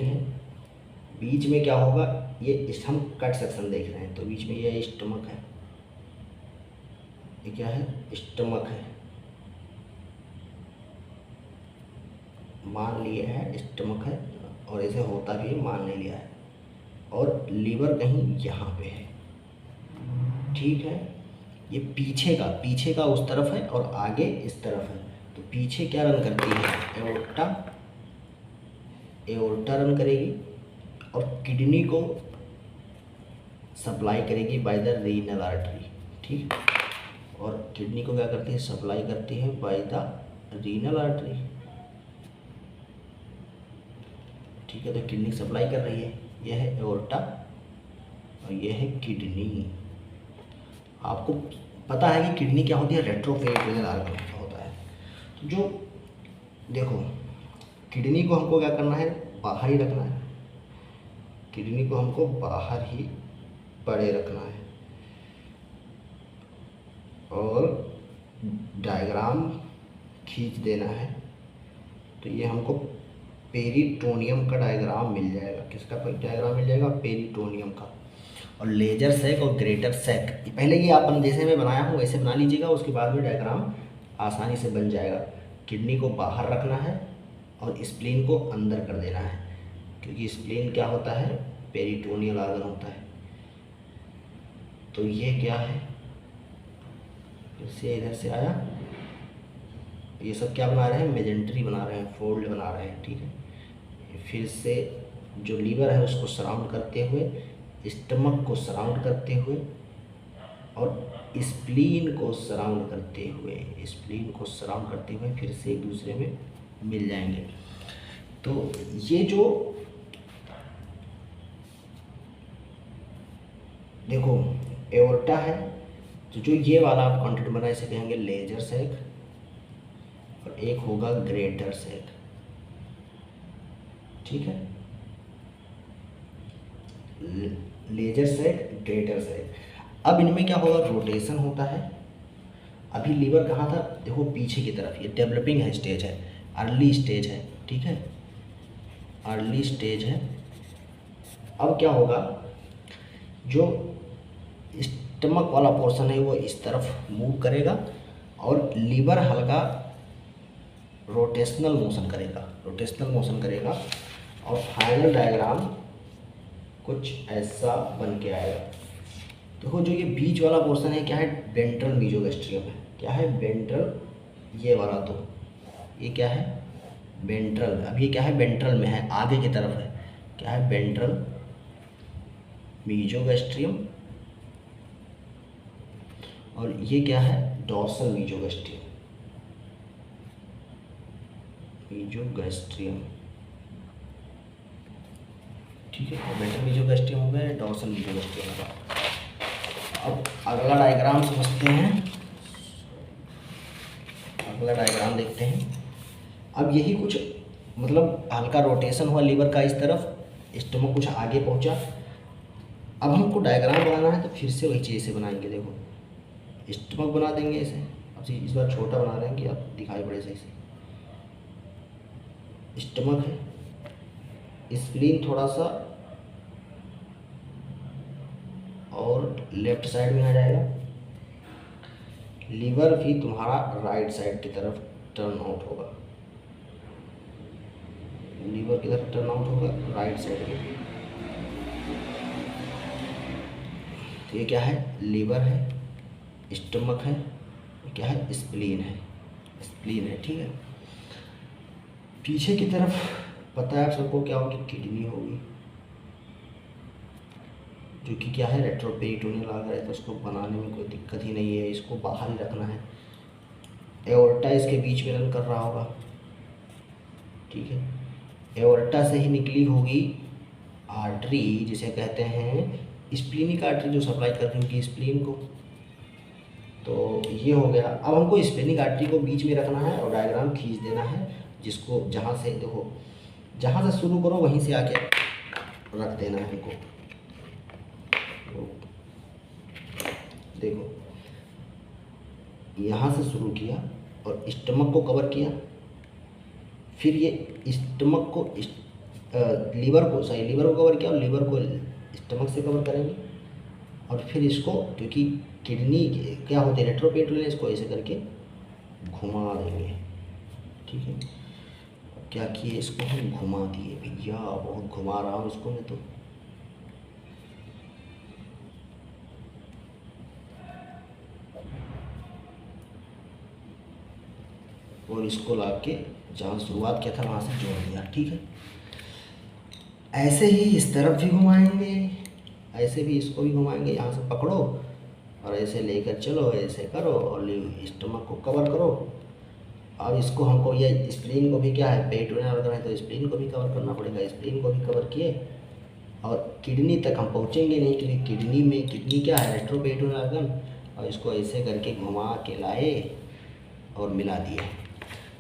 है। बीच में क्या होगा, ये हम कट सेक्शन देख रहे हैं तो बीच में ये स्टमक है। ये क्या है, स्टमक है, मान लिए है स्टमक है, और ऐसे होता भी मान नहीं लिया है। और लीवर कहीं यहाँ पे है, ठीक है। ये पीछे का उस तरफ है और आगे इस तरफ है। तो पीछे क्या रन करती है, एओर्टा रन करेगी और किडनी को सप्लाई करेगी बाय द रीनल आर्टरी, ठीक। और किडनी को क्या करती है, सप्लाई करती है बाय द रीनल आर्टरी, ठीक है। तो किडनी सप्लाई कर रही है, यह है एओर्टा और यह है किडनी। आपको पता है कि किडनी क्या होती है, रेट्रोपेरिटोनियल ऑर्गन होता है। तो जो देखो, किडनी को हमको क्या करना है, बाहर ही रखना है। किडनी को हमको बाहर ही पड़े रखना है। और डायग्राम खींच देना है। तो ये हमको पेरिटोनियम का डायग्राम मिल जाएगा। किसका डायग्राम मिल जाएगा, पेरिटोनियम का। और लेजर सैक और ग्रेटर सैक, पहले ये आप जैसे मैं बनाया हूँ वैसे बना लीजिएगा, उसके बाद में डायग्राम आसानी से बन जाएगा। किडनी को बाहर रखना है और स्प्लीन को अंदर कर देना है, क्योंकि स्प्लीन क्या होता है, पेरिटोनियल ऑर्गन होता है। तो ये क्या है, फिर से इधर से आया, ये सब क्या बना रहे हैं, मेजेंट्री बना रहे हैं, फोल्ड बना रहे हैं, ठीक है। फिर से जो लीवर है उसको सराउंड करते हुए, स्टमक को सराउंड करते हुए और स्प्लीन को सराउंड करते हुए फिर से एक दूसरे में मिल जाएंगे। तो ये जो देखो एओर्टा है, तो जो ये वाला आप कंटेंट बना इसे कहेंगे लेजर सैक, और एक होगा ग्रेटर सैक, ठीक है। Lesser sac, greater sac. अब इनमें क्या होगा, रोटेशन होता है। अभी लीवर कहाँ था, देखो पीछे की तरफ, ये डेवलपिंग है स्टेज है, अर्ली स्टेज है, ठीक है, अर्ली स्टेज है। अब क्या होगा, जो स्टमक वाला पोर्शन है वो इस तरफ मूव करेगा और लीवर हल्का रोटेशनल मोशन करेगा और फाइनल डायग्राम कुछ ऐसा बन के आएगा। देखो जो ये बीच वाला पोर्शन है क्या है, वेंट्रल मीजोगैस्ट्रियम है। क्या है, वेंट्रल, ये वाला तो ये क्या है, वेंट्रल। अब ये क्या है, वेंट्रल में है, आगे की तरफ है। क्या है, वेंट्रल मीजोगैस्ट्रियम। और ये क्या है, डॉर्सल मीजोगैस्ट्रियम। ठीक है, वेंट्रल मीजोगैस्ट्रियम हो गया, डॉर्सल मीजोगैस्ट्रियम होगा। अब अगला डायग्राम समझते हैं, अगला डायग्राम देखते हैं। अब यही कुछ मतलब हल्का रोटेशन हुआ लीवर का इस तरफ, स्टमक कुछ आगे पहुंचा। अब हमको डायग्राम बनाना है तो फिर से वही चीज़ से बनाएंगे। देखो स्टमक बना देंगे इसे, अब इस बार छोटा बना रहे हैं कि आप दिखाई पड़े सही से। स्टमक है, स्प्लीन थोड़ा सा और लेफ्ट साइड में आ जाएगा। लीवर भी तुम्हारा राइट साइड की तरफ टर्न आउट होगा, लीवर की तरफ टर्न आउट होगा राइट साइड में। तो ये क्या है, लीवर है, स्टमक है, क्या है, स्प्लीन है, ठीक है। पीछे की तरफ पता है आप सबको क्या होगी, किडनी होगी, जो कि क्या है, रेट्रोपेरिटोनियल आ गया है, तो उसको बनाने में कोई दिक्कत ही नहीं है, इसको बाहर ही रखना है। एओर्टा इसके बीच में रन कर रहा होगा, ठीक है। एओर्टा से ही निकली होगी आर्टरी, जिसे कहते हैं स्प्लीनिक आर्टरी, जो सप्लाई कर रही होगी स्प्लीन को। तो ये हो गया। अब हमको स्प्लीनिक आर्टरी को बीच में रखना है और डायग्राम खींच देना है, जिसको जहाँ से देखो, जहाँ से शुरू करो वहीं से आके रख देना है हमको। देखो यहाँ से शुरू किया और स्टमक को कवर किया, फिर ये स्टमक को लीवर को कवर किया और लीवर को स्टमक से कवर करेंगे। और फिर इसको, क्योंकि किडनी क्या होती है, रेट्रोपेरिटोनियल, इसको ऐसे करके घुमा देंगे, ठीक है। क्या किए, इसको हम घुमा दिए भैया, बहुत घुमा रहा हूँ इसको मैं तो। और इसको ला के जहाँ शुरुआत किया था वहाँ से जोड़ दिया, ठीक है। ऐसे ही इस तरफ भी घुमाएंगे, ऐसे भी इसको भी घुमाएंगे, यहाँ से पकड़ो और ऐसे लेकर चलो, ऐसे करो और स्टमक को कवर करो। अब इसको हमको ये स्प्लीन को भी क्या है, पेरिटोनियल ऑर्गन है तो स्प्लीन को भी कवर करना पड़ेगा। स्प्लीन को भी कवर किए और किडनी तक हम पहुँचेंगे नहीं, क्योंकि किडनी क्या है, रेट्रोपेरिटोनियल ऑर्गन। और इसको ऐसे करके घुमा के लाए और मिला दिए।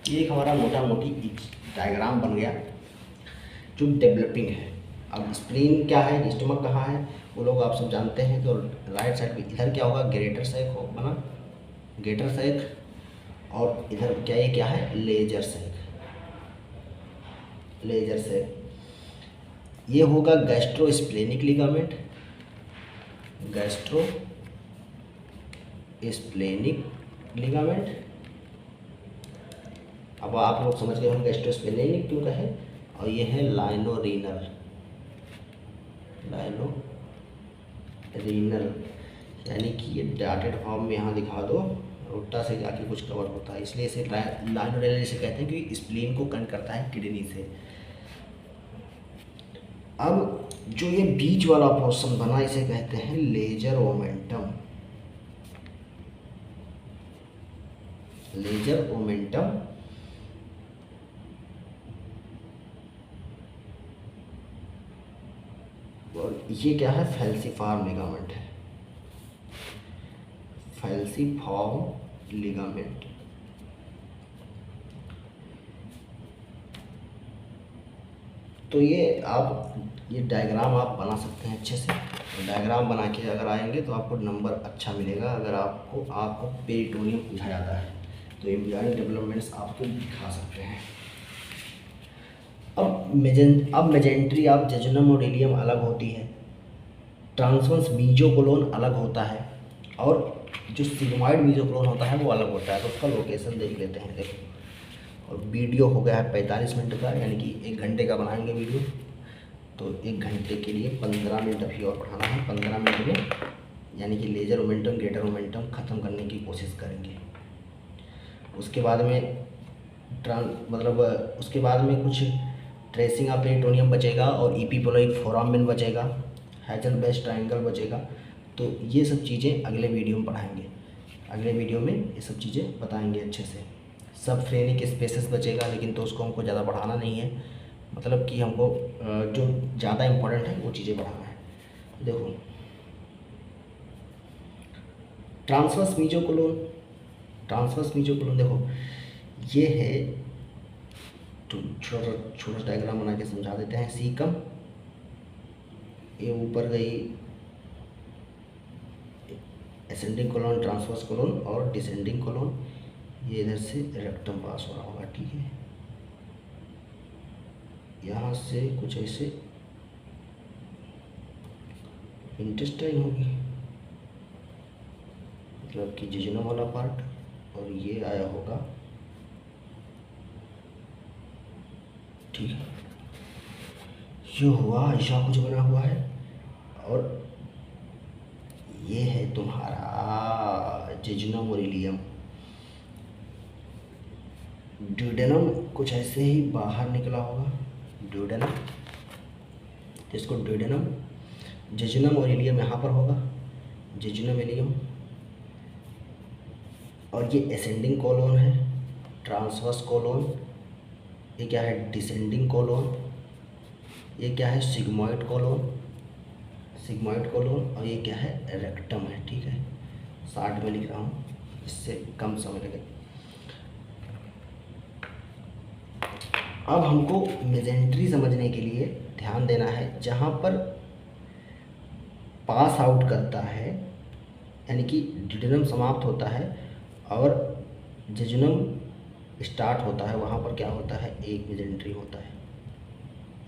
ये एक हमारा मोटा मोटी डायग्राम बन गया जो डेवलपिंग है। अब स्प्लीन क्या है, स्टमक कहाँ है, वो लोग आप सब जानते हैं। तो राइट साइड पे इधर क्या होगा, ग्रेटर सैक हो बना, ग्रेटर सैक। और इधर क्या, ये क्या है, लेजर सैक। ये होगा गैस्ट्रोस्प्लेनिक लिगामेंट, अब आप लोग समझ गए हम गैस्ट्रोस्प्लेनिक क्यों कहे। और ये है लाइनोरीनल, यानी कि ये डॉटेड फॉर्म में यहाँ दिखा दो, उल्टा से जाके कुछ कवर होता है, इसलिए इसे लाइनोरीनल से कहते हैं, क्योंकि स्प्लीन को कनेक्ट करता है किडनी से। अब जो ये बीच वाला पोर्शन बना, इसे कहते हैं लेजर ओमेंटम। और ये क्या है, फैल्सीफॉर्म लिगामेंट है, तो ये डायग्राम आप बना सकते हैं अच्छे से। डायग्राम बना के अगर आएंगे तो आपको नंबर अच्छा मिलेगा। अगर आपको पेरिटोनियम पूछा जाता है तो एम्ब्रियोनिक डेवलपमेंट्स आपको दिखा सकते हैं। अब मेजेंट्री ऑफ जेजुनम और इलियम अलग होती है, ट्रांसवर्स मीजोकोलोन अलग होता है, और जो सिग्मॉइड मीजोक्लोन होता है वो अलग होता है। तो उसका लोकेशन देख लेते हैं। देखो, और वीडियो हो गया है 45 मिनट का, यानी कि 1 घंटे का बनाएंगे वीडियो। तो 1 घंटे के लिए 15 मिनट अभी और बढ़ाना है। 15 मिनट में यानी कि लेजर मोमेंटम ग्रेटर मोमेंटम ख़त्म करने की कोशिश करेंगे। उसके बाद में उसके बाद में कुछ ट्रेसिंग ऑफ पेरिटोनियम बचेगा और इपिपोलोइक फोरामेन बचेगा, हैचल बेस ट्रायंगल बचेगा। तो ये सब चीज़ें अगले वीडियो में पढ़ाएंगे। अगले वीडियो में ये सब चीज़ें बताएंगे अच्छे से। सब फ्रेनिक स्पेसेस बचेगा, लेकिन तो उसको हमको ज़्यादा बढ़ाना नहीं है, मतलब कि हमको जो ज़्यादा इम्पोर्टेंट है वो चीज़ें बढ़ाना है। देखो, ट्रांसवर्स मीजोकोलोन देखो, ये है, तो छोटा डायग्राम बना के समझा देते हैं। सीकम ये ऊपर गई असेंडिंग कोलोन, ट्रांसवर्स कोलोन और डिसेंडिंग कोलोन, ये इधर से रेक्टम पास हो रहा होगा, ठीक है। यहाँ से कुछ ऐसे इंटेस्टाइन होगी, मतलब कि जिजनम वाला पार्ट, और ये आया होगा, ठीक है। ये हुआ, ऐसा कुछ बना हुआ है। और ये है तुम्हारा जिजनम और इलियम। ड्यूडेनम कुछ ऐसे ही बाहर निकला होगा, ड्यूडेनम, इसको ड्यूडेनम, जिजनम और इलियम यहाँ पर होगा, जिजनम इलियम। और ये असेंडिंग कोलोन है, ट्रांसवर्स कोलोन। ये क्या है, डिसेंडिंग कोलोन। ये क्या है, सिग्मॉइड कोलोन, और ये क्या है, रेक्टम है, ठीक है। 60 में लिख रहा हूँ, इससे कम समय लगे। अब हमको मेजेंट्री समझने के लिए ध्यान देना है, जहाँ पर पास आउट करता है, यानी कि ड्यूडेनम समाप्त होता है और जेजुनम स्टार्ट होता है, वहाँ पर क्या होता है, एक मेजेंट्री होता है।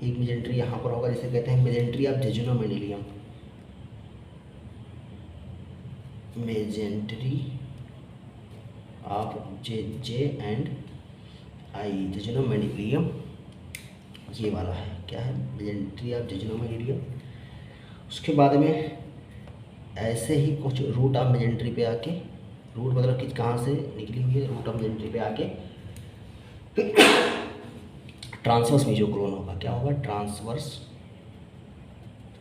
एक मेजेंट्री यहाँ पर होगा, जिसे कहते हैं mesentery of jejunum and ileum. Mesentery of J and I, jejunum and ileum, ये वाला है, क्या है, mesentery of jejunum and ileum. उसके बाद में ऐसे ही कुछ रूट ऑफ मेजेंट्री पे आके, रूट मतलब कि कहाँ से निकली हुई है, रूट ऑफ मेजेंट्री पे आके ट्रांसवर्स मीजोकोलोन होगा। क्या होगा,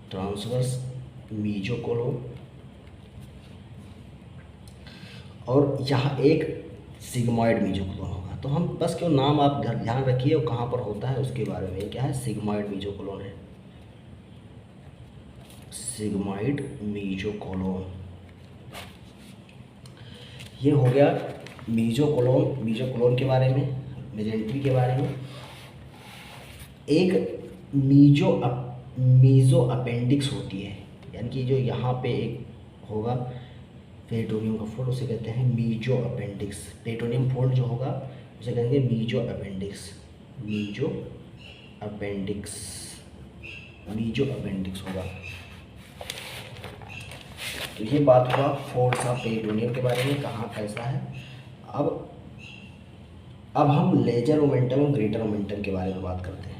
ट्रांसवर्स मीजोकोलोन। और यहाँ एक सिग्मॉइड मीजोकोलोन होगा। तो हम बस क्यों नाम आप ध्यान रखिए और कहाँ पर होता है उसके बारे में। क्या है, सिग्मॉइड मीजोकोलोन है, सिग्मॉइड मीजोकोलोन। ये हो गया मीजोकोलोन के बारे में, मेजेंट्री के बारे में। एक मीजो अपेंडिक्स होती है, यानी कि जो यहाँ पे एक होगा पेरिटोनियम का फोल्ड, उसे कहते हैं मीजो अपेंडिक्स। पेरिटोनियम फोल्ड जो होगा उसे कहेंगे मीजो अपेंडिक्स होगा। तो ये बात हुआ फोल्ड्स ऑफ पेरिटोनियम के बारे में, कहाँ कैसा है। अब हम लेजर मोमेंटम और ग्रेटर मोमेंटम के बारे में बात करते हैं।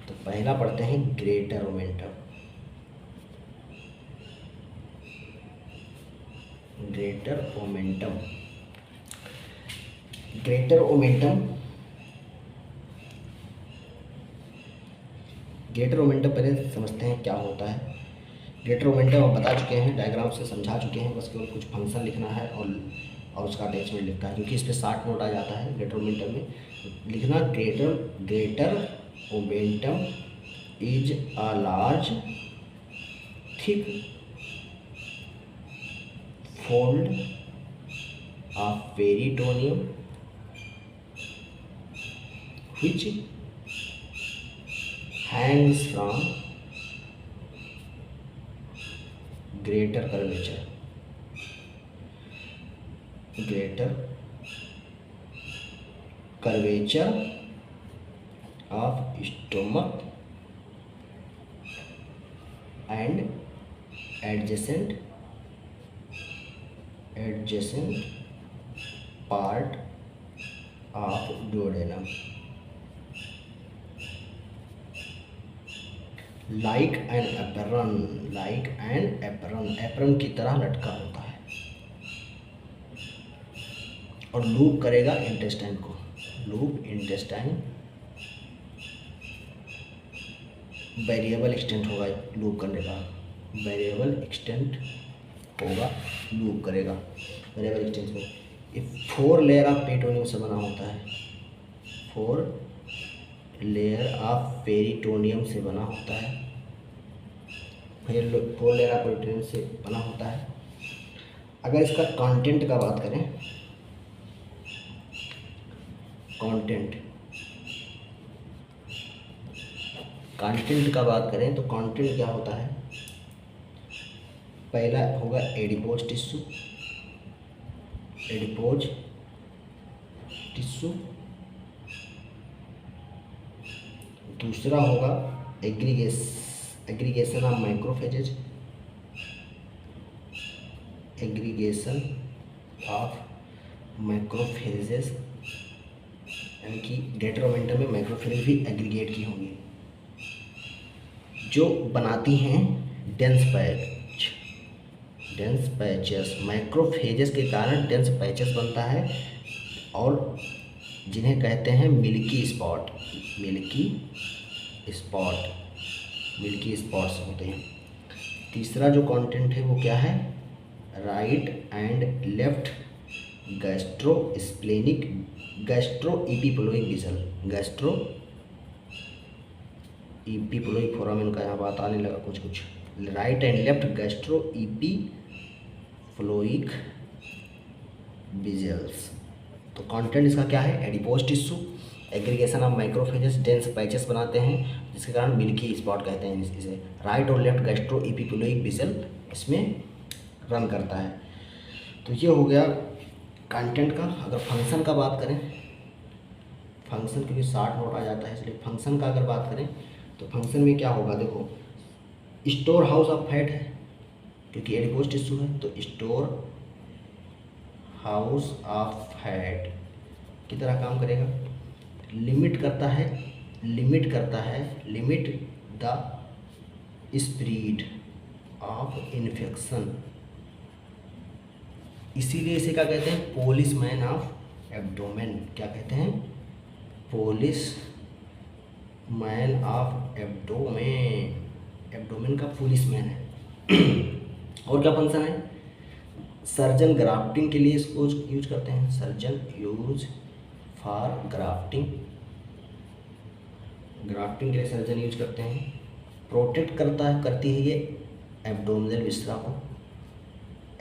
तो पहला पढ़ते हैं ग्रेटर मोमेंटम। ग्रेटर मोमेंटम पहले समझते हैं क्या होता है। ग्रेटर मोमेंटम हम बता चुके हैं, डायग्राम से समझा चुके हैं, बस केवल कुछ फंक्शन लिखना है और उसका अटैचमेंट लिखना है, क्योंकि इस पर 60 नोट आ जाता है। ग्रेटर मोमेंटम में लिखना, greater omentum is a large thick fold of peritoneum which hangs from greater curvature of stomach and adjacent adjacent part of duodenum, like an apron, like an apron, apron की तरह लटका होता है और loop करेगा intestine को, loop intestine, variable extent होगा loop करने का, वेरिएबल एक्सटेंट होगा लूप करेगा वेरिएबल एक्सटेंट में। ये 4 लेयर ऑफ पेरिटोनियम से बना होता है, 4 लेयर ऑफ पेरिटोनियम से बना होता है, 4 लेयर ऑफ पेरिटोनियम से बना होता है। अगर इसका कंटेंट का बात करें, कंटेंट का बात करें तो कंटेंट क्या होता है, पहला होगा एडिपोज टिश्यू, एडिपोज टिश्यू, दूसरा होगा aggregation of microphages, aggregation of microphages, यानी कि डेट्रोमेंटम में माइक्रोफेजेस भी एग्रीगेट की होंगी जो बनाती हैं डेंस पैचेस, माइक्रोफेजेस के कारण डेंस पैचेस बनता है और जिन्हें कहते हैं मिल्की स्पॉट्स होते हैं। तीसरा जो कंटेंट है वो क्या है, right and left gastro epiploic vessel, gastro epiploic foramen का यहाँ बात आने लगा कुछ, right and left gastro epiploic vessels. तो कंटेंट इसका क्या है, adipose tissue, aggregation of macrophages, dense patches बनाते हैं जिसके कारण मिल्की स्पॉट कहते हैं इसे, राइट और लेफ्ट गैस्ट्रो इपीप्लोइक विजल इसमें रन करता है। तो ये हो गया कंटेंट का। अगर फंक्शन का बात करें, फंक्शन क्योंकि 60 नोट आ जाता है इसलिए फंक्शन का अगर बात करें तो फंक्शन में क्या होगा, देखो स्टोर हाउस ऑफ फैट है क्योंकि एडिपोज टिश्यू है, तो स्टोर हाउस ऑफ फैट की तरह काम करेगा, लिमिट करता है द स्प्रीड ऑफ इन्फेक्शन, इसीलिए इसे क्या कहते हैं, पोलिसमैन ऑफ एब्डोमेन। क्या कहते हैं, पोलिसमैन ऑफ एब्डोमेन, एब्डोमेन का पुलिसमैन है। और क्या फंक्शन है, सर्जन ग्राफ्टिंग के लिए इसको यूज करते हैं, सर्जन यूज फॉर ग्राफ्टिंग के लिए सर्जन यूज करते हैं। प्रोटेक्ट करती है ये एब्डोमिनल विसरा को,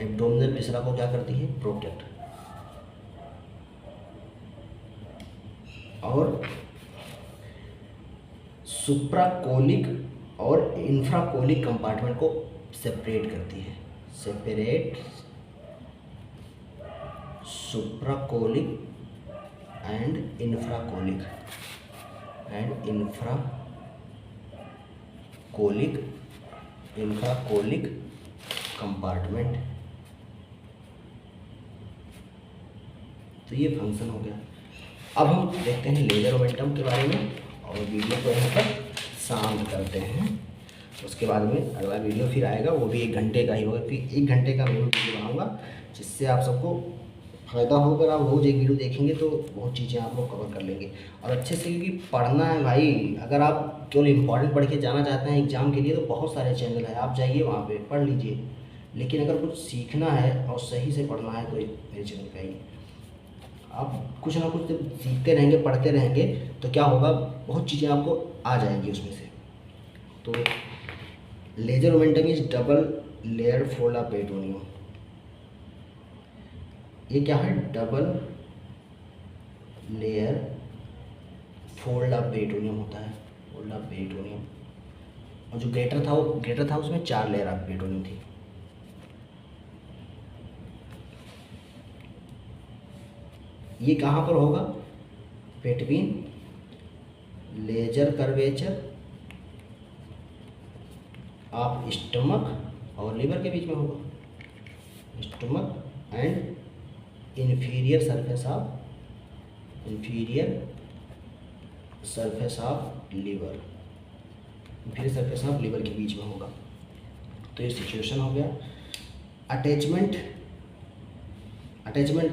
एब्डोमिनल विसरा को क्या करती है, प्रोटेक्ट। और सुप्राकोलिक और इंफ्राकोलिक कंपार्टमेंट को सेपरेट करती है, सुप्राकोलिक एंड इंफ्राकोलिक कंपार्टमेंट। तो ये फंक्शन हो गया। अब हम देखते हैं लेजर मोमेंटम के बारे में और वीडियो को यहाँ पर शांत करते हैं। उसके बाद में अगला वीडियो फिर आएगा, वो भी 1 घंटे का ही होगा, फिर 1 घंटे का मैं वीडियो बनाऊँगा जिससे आप सबको फ़ायदा हो। अगर आप रोज़ एक वीडियो देखेंगे तो बहुत चीज़ें आप लोग कवर कर लेंगे और अच्छे से, क्योंकि पढ़ना है भाई। अगर आप केवल इम्पॉर्टेंट पढ़ के जाना चाहते हैं एग्ज़ाम के लिए तो बहुत सारे चैनल हैं, आप जाइए वहाँ पे पढ़ लीजिए। लेकिन अगर कुछ सीखना है और सही से पढ़ना है तो मेरे चैनल पे आइए। आप कुछ ना कुछ जब सीखते रहेंगे, पढ़ते रहेंगे तो क्या होगा, बहुत चीज़ें आपको आ जाएंगी उसमें से। तो lesser omentum is double layer fold of peritoneum. ये क्या है, double layer fold of peritoneum होता है, फोल्ड ऑफ पेरिटोनियम। और जो ग्रेटर था उसमें 4 लेयर ऑफ पेरिटोनियम थी। ये कहाँ पर होगा, between lesser curvature of stomach और लिवर के बीच में होगा, stomach and inferior surface of liver के बीच में होगा। तो ये सिचुएशन हो गया। अटैचमेंट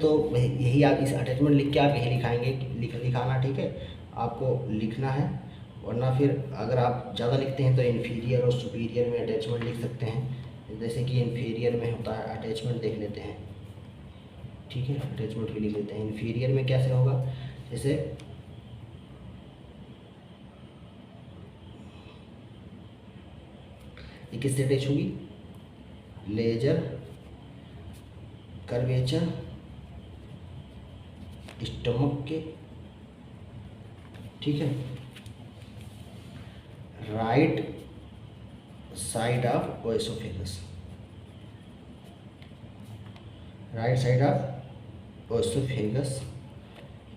तो यही, आप इस अटैचमेंट लिख के आप यही लिखाएंगे, लिखाना, ठीक है, आपको लिखना है। वरना फिर अगर आप ज़्यादा लिखते हैं तो इन्फीरियर और सुपीरियर में अटैचमेंट लिख सकते हैं। जैसे कि इन्फीरियर में होता है अटैचमेंट, देख लेते हैं, ठीक है, अटैचमेंट भी लिख लेते हैं। इन्फीरियर में कैसे होगा, जैसे ये किससे अटैच होगी, लेजर कर्वेचर स्टमक के, ठीक है, राइट साइड ऑफ ओएसोफेगस,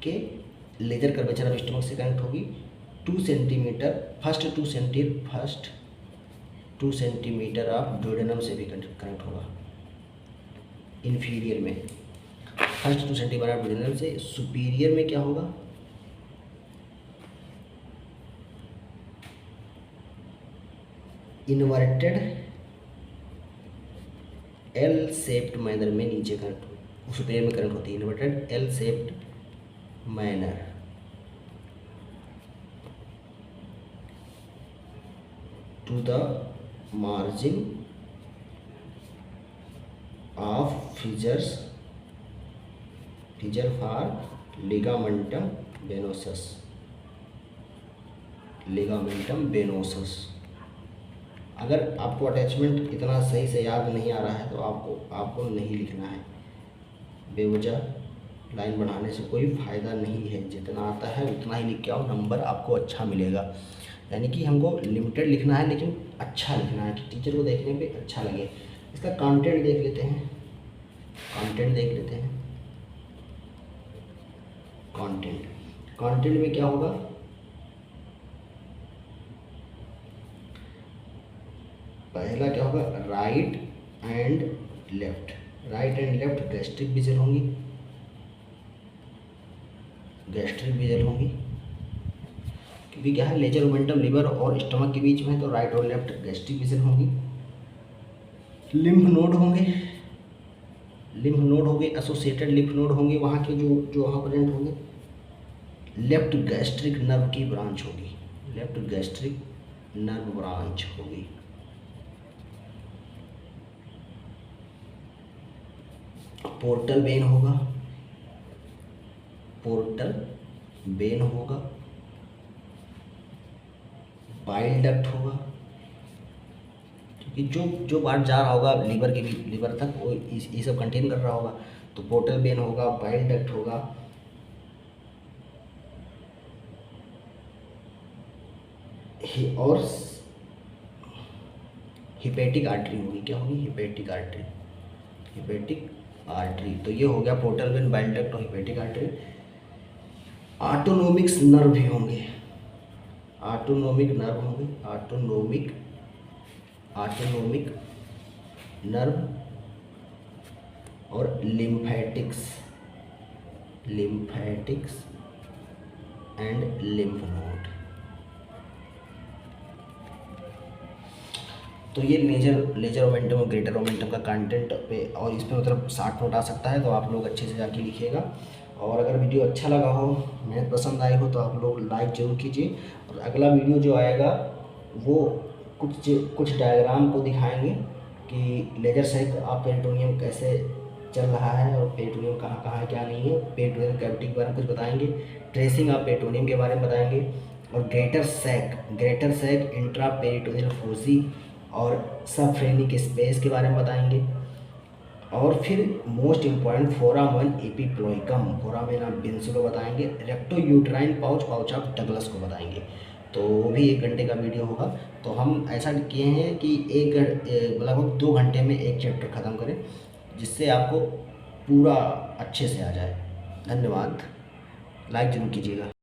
के लेजर कर्वेचर ऑफ स्टमक से कनेक्ट होगी 2 centimetre, first 2 centimetre of duodenum से भी कनेक्ट होगा। इन्फीरियर में फर्स्ट 2 सेंटीमीटर ऑफ डोडेनम से। सुपीरियर में क्या होगा, इन्वर्टेड एल शेप्ड मैनर में नीचे कनेक्ट, सुपीरियर में कनेक्ट होती है, inverted L shaped manner to the margin of fissure for ligamentum venosum. अगर आपको अटैचमेंट इतना सही से याद नहीं आ रहा है तो आपको नहीं लिखना है। बेवजह लाइन बढ़ाने से कोई फ़ायदा नहीं है, जितना आता है उतना ही लिख के आओ, नंबर आपको अच्छा मिलेगा। यानी कि हमको लिमिटेड लिखना है लेकिन अच्छा लिखना है कि टीचर को देखने पे अच्छा लगे। इसका कंटेंट देख लेते हैं, कंटेंट में क्या होगा, पहला क्या होगा, right and left gastric vigil होंगी, क्योंकि क्या है, लेजर मोमेंटम लिवर और स्टमक के बीच में, तो राइट और लेफ्ट गैस्ट्रिक विजल होंगी। लिम्फ नोड होंगे, एसोसिएटेड लिम्फ नोड होंगे, वहाँ के जो वहाँ प्रेजेंट होंगे। लेफ्ट गैस्ट्रिक नर्व की ब्रांच होगी, पोर्टल वेन होगा, बाइल डक्ट होगा, क्योंकि जो पार्ट जा रहा होगा लीवर तक वो ये सब कंटेन कर रहा होगा। तो पोर्टल वेन होगा, बाइल डक्ट होगा, और हिपेटिक आर्टरी होगी। क्या होगी, हिपेटिक आर्टरी। तो ये हो गया पोर्टल वेन, बाइल डक्ट और हिपेटिक आर्टरी। ऑटोनोमिक नर्व भी होंगे, ऑटोनोमिक नर्व और लिम्फेटिक्स एंड लिम्फ नोड। तो ये लेजर मोमेंटम और ग्रेटर मोमेंटम का कंटेंट पे, और इस पर मतलब 60 नोट आ सकता है, तो आप लोग अच्छे से जाके लिखिएगा। और अगर वीडियो अच्छा लगा हो, मैथ पसंद आई हो, तो आप लोग लाइक जरूर कीजिए। और अगला वीडियो जो आएगा वो कुछ डायग्राम को दिखाएंगे कि लेजर सहित आप पेरिटोनियम कैसे चल रहा है, और पेरिटोनियम कहाँ है क्या नहीं है, पेरिटोनियम कैविटी के बारे में कुछ बताएंगे, ट्रेसिंग ऑफ पेरिटोनियम के बारे में बताएंगे, और greater sac intra peritoneal fossae और सबफ्रेनिक स्पेस के बारे में बताएंगे। और फिर most important foramen epiploicum, foramen of बिन्स को बताएंगे, recto uterine pouch of Douglas को बताएंगे। तो वो भी 1 घंटे का वीडियो होगा। तो हम ऐसा किए हैं कि लगभग 2 घंटे में एक चैप्टर ख़त्म करें, जिससे आपको पूरा अच्छे से आ जाए। धन्यवाद, लाइक जरूर कीजिएगा।